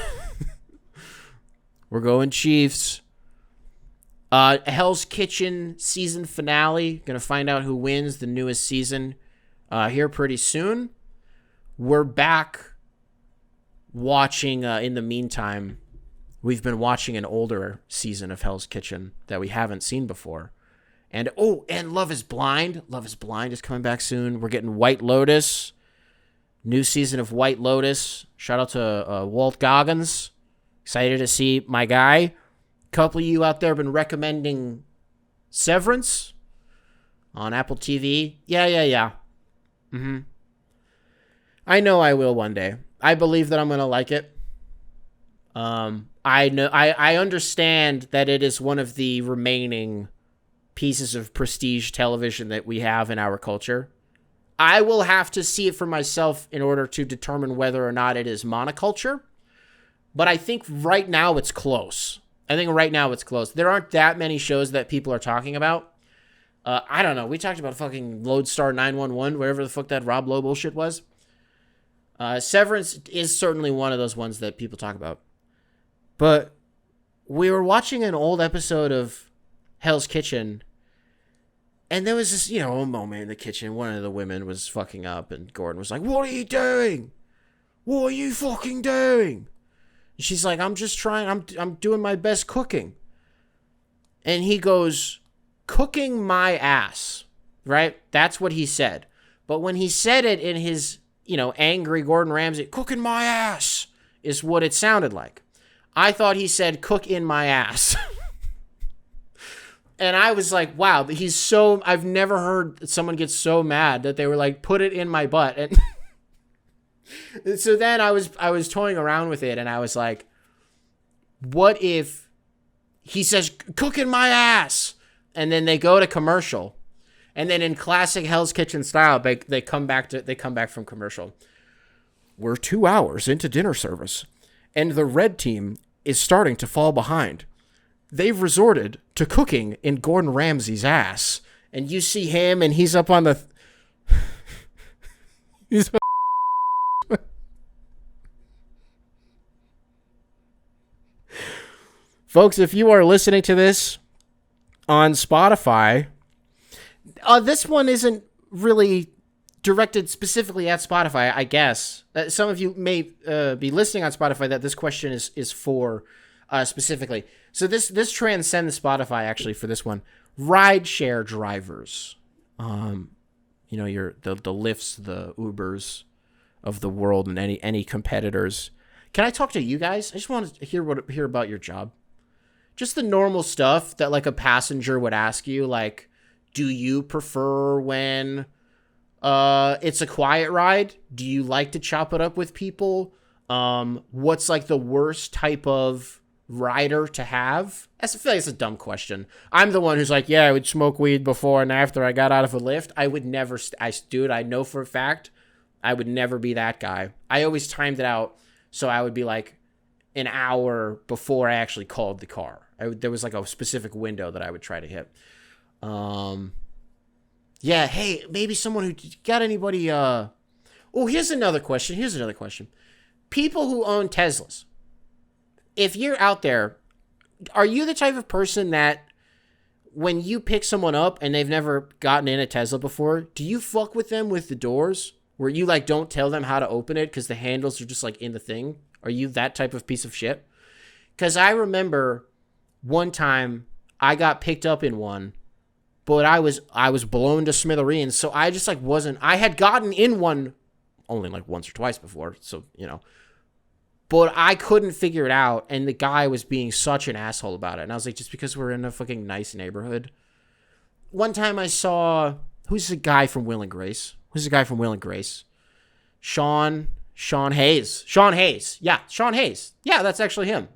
We're going Chiefs. Hell's Kitchen season finale. Gonna find out who wins the newest season here pretty soon. We're back watching, in the meantime, we've been watching an older season of Hell's Kitchen that we haven't seen before. And Love is Blind. Love is Blind is coming back soon. We're getting White Lotus. New season of White Lotus. Shout out to Walt Goggins. Excited to see my guy. A couple of you out there have been recommending Severance on Apple TV. Yeah. Mm-hmm. I know I will one day. I believe that I'm going to like it. I understand that it is one of the remaining pieces of prestige television that we have in our culture. I will have to see it for myself in order to determine whether or not it is monoculture. But I think right now it's close. There aren't that many shows that people are talking about. I don't know. We talked about fucking Lodestar 911, whatever the fuck that Rob Lowe bullshit was. Severance is certainly one of those ones that people talk about. But we were watching an old episode of Hell's Kitchen, and there was this, a moment in the kitchen. One of the women was fucking up, and Gordon was like, "What are you doing? What are you fucking doing?" And she's like, "I'm just trying. I'm doing my best cooking." And he goes, "Cooking my ass," right? That's what he said. But when he said it in his, angry Gordon Ramsay, "Cooking my ass," is what it sounded like. I thought he said, "Cook in my ass." And I was like, wow, I've never heard someone get so mad that they were like, "Put it in my butt." And so then I was toying around with it, and I was like, what if he says, "Cook in my ass," and then they go to commercial, and then in classic Hell's Kitchen style, they come back from commercial. "We're 2 hours into dinner service, and the red team is starting to fall behind. They've resorted to cooking in Gordon Ramsay's ass." And you see him, and he's up on the... Folks, if you are listening to this on Spotify, this one isn't really directed specifically at Spotify, I guess. Some of you may be listening on Spotify that this question is for specifically. So this transcends Spotify actually for this one. Rideshare drivers. You know, the Lyfts, the Ubers of the world, and any competitors. Can I talk to you guys? I just want to hear about your job. Just the normal stuff that like a passenger would ask you, like, do you prefer when it's a quiet ride? Do you like to chop it up with people? What's like the worst type of rider to have? I feel like it's a dumb question. I'm the one who's like, yeah, I would smoke weed before and after I got out of a Lyft. I would never, I know for a fact, I would never be that guy. I always timed it out, so I would be like an hour before I actually called the car. There was like a specific window that I would try to hit. Yeah, hey, maybe someone who got anybody, oh, here's another question. People who own Teslas. If you're out there, are you the type of person that when you pick someone up and they've never gotten in a Tesla before, do you fuck with them with the doors? Where you like don't tell them how to open it because the handles are just like in the thing? Are you that type of piece of shit? Because I remember one time I got picked up in one, but I was blown to smithereens. So I just like wasn't. I had gotten in one only like once or twice before, so you know. But I couldn't figure it out, and the guy was being such an asshole about it. And I was like, just because we're in a fucking nice neighborhood. One time I saw who's the guy from Will and Grace? Sean Hayes. Yeah, Sean Hayes. Yeah, that's actually him.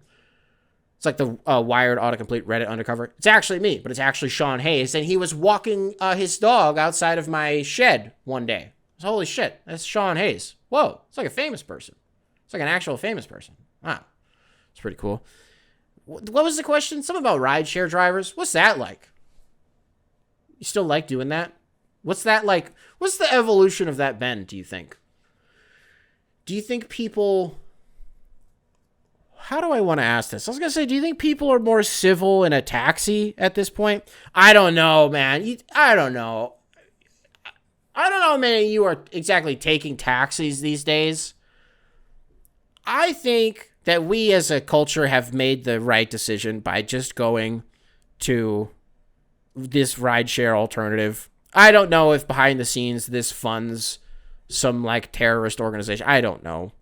It's like the Wired autocomplete Reddit undercover. It's actually me, but it's actually Sean Hayes. And he was walking his dog outside of my shed one day. Holy shit, that's Sean Hayes. Whoa, it's like a famous person. It's like an actual famous person. Wow, it's pretty cool. What was the question? Something about rideshare drivers. What's that like? You still like doing that? What's that like? What's the evolution of that been, do you think? Do you think people... How do I want to ask this? I was going to say, do you think people are more civil in a taxi at this point? I don't know, man. I don't know. I don't know how many of you are exactly taking taxis these days. I think that we as a culture have made the right decision by just going to this rideshare alternative. I don't know if behind the scenes this funds some like terrorist organization. I don't know.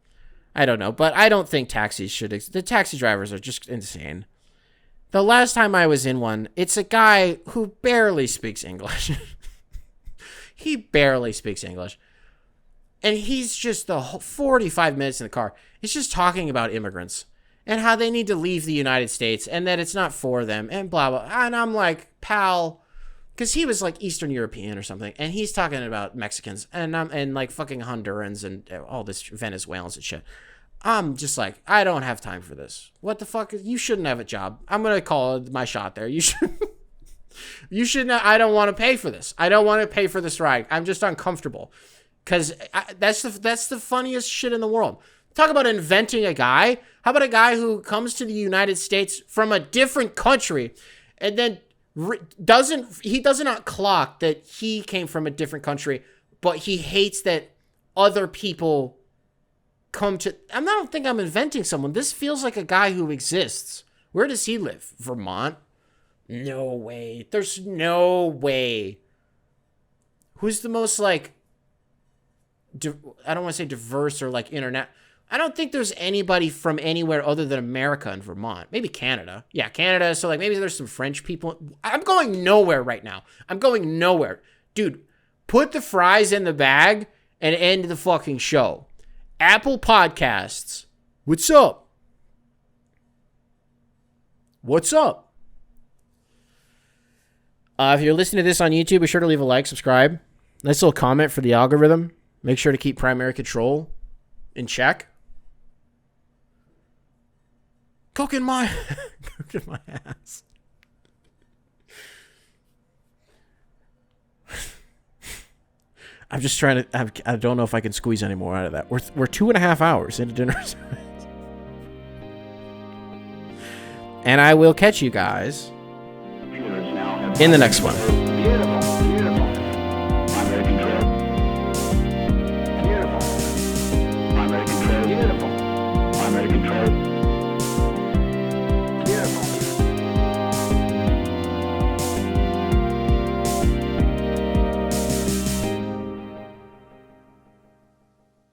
But I don't think taxis should the taxi drivers are just insane. The last time I was in one, it's a guy who barely speaks English. He barely speaks English. And he's just the whole 45 minutes in the car. He's just talking about immigrants and how they need to leave the United States and that it's not for them and blah, blah. And I'm like, pal, because he was like Eastern European or something. And he's talking about Mexicans and like fucking Hondurans and all this Venezuelans and shit. I'm just like, I don't have time for this. What the fuck? You shouldn't have a job. I'm going to call my shot there. You should not. I don't want to pay for this. I don't want to pay for this ride. I'm just uncomfortable. Because that's the funniest shit in the world. Talk about inventing a guy. How about a guy who comes to the United States from a different country and then does not clock that he came from a different country, but he hates that other people come to... I don't think I'm inventing someone. This feels like a guy who exists. Where does he live? Vermont? No way. There's no way. Who's the most like... I don't want to say diverse or like internet. I don't think there's anybody from anywhere other than America and Vermont. Maybe Canada. Yeah, Canada. So like maybe there's some French people. I'm going nowhere right now. I'm going nowhere. Dude, put the fries in the bag and end the fucking show. Apple Podcasts. What's up? What's up? If you're listening to this on YouTube, be sure to leave a like, subscribe. Nice little comment for the algorithm. Make sure to keep primary control in check. Cooking my ass. I'm just trying to... I don't know if I can squeeze any more out of that. We're 2.5 hours into dinner service. And I will catch you guys in the next one. Beautiful. I'm ready to go.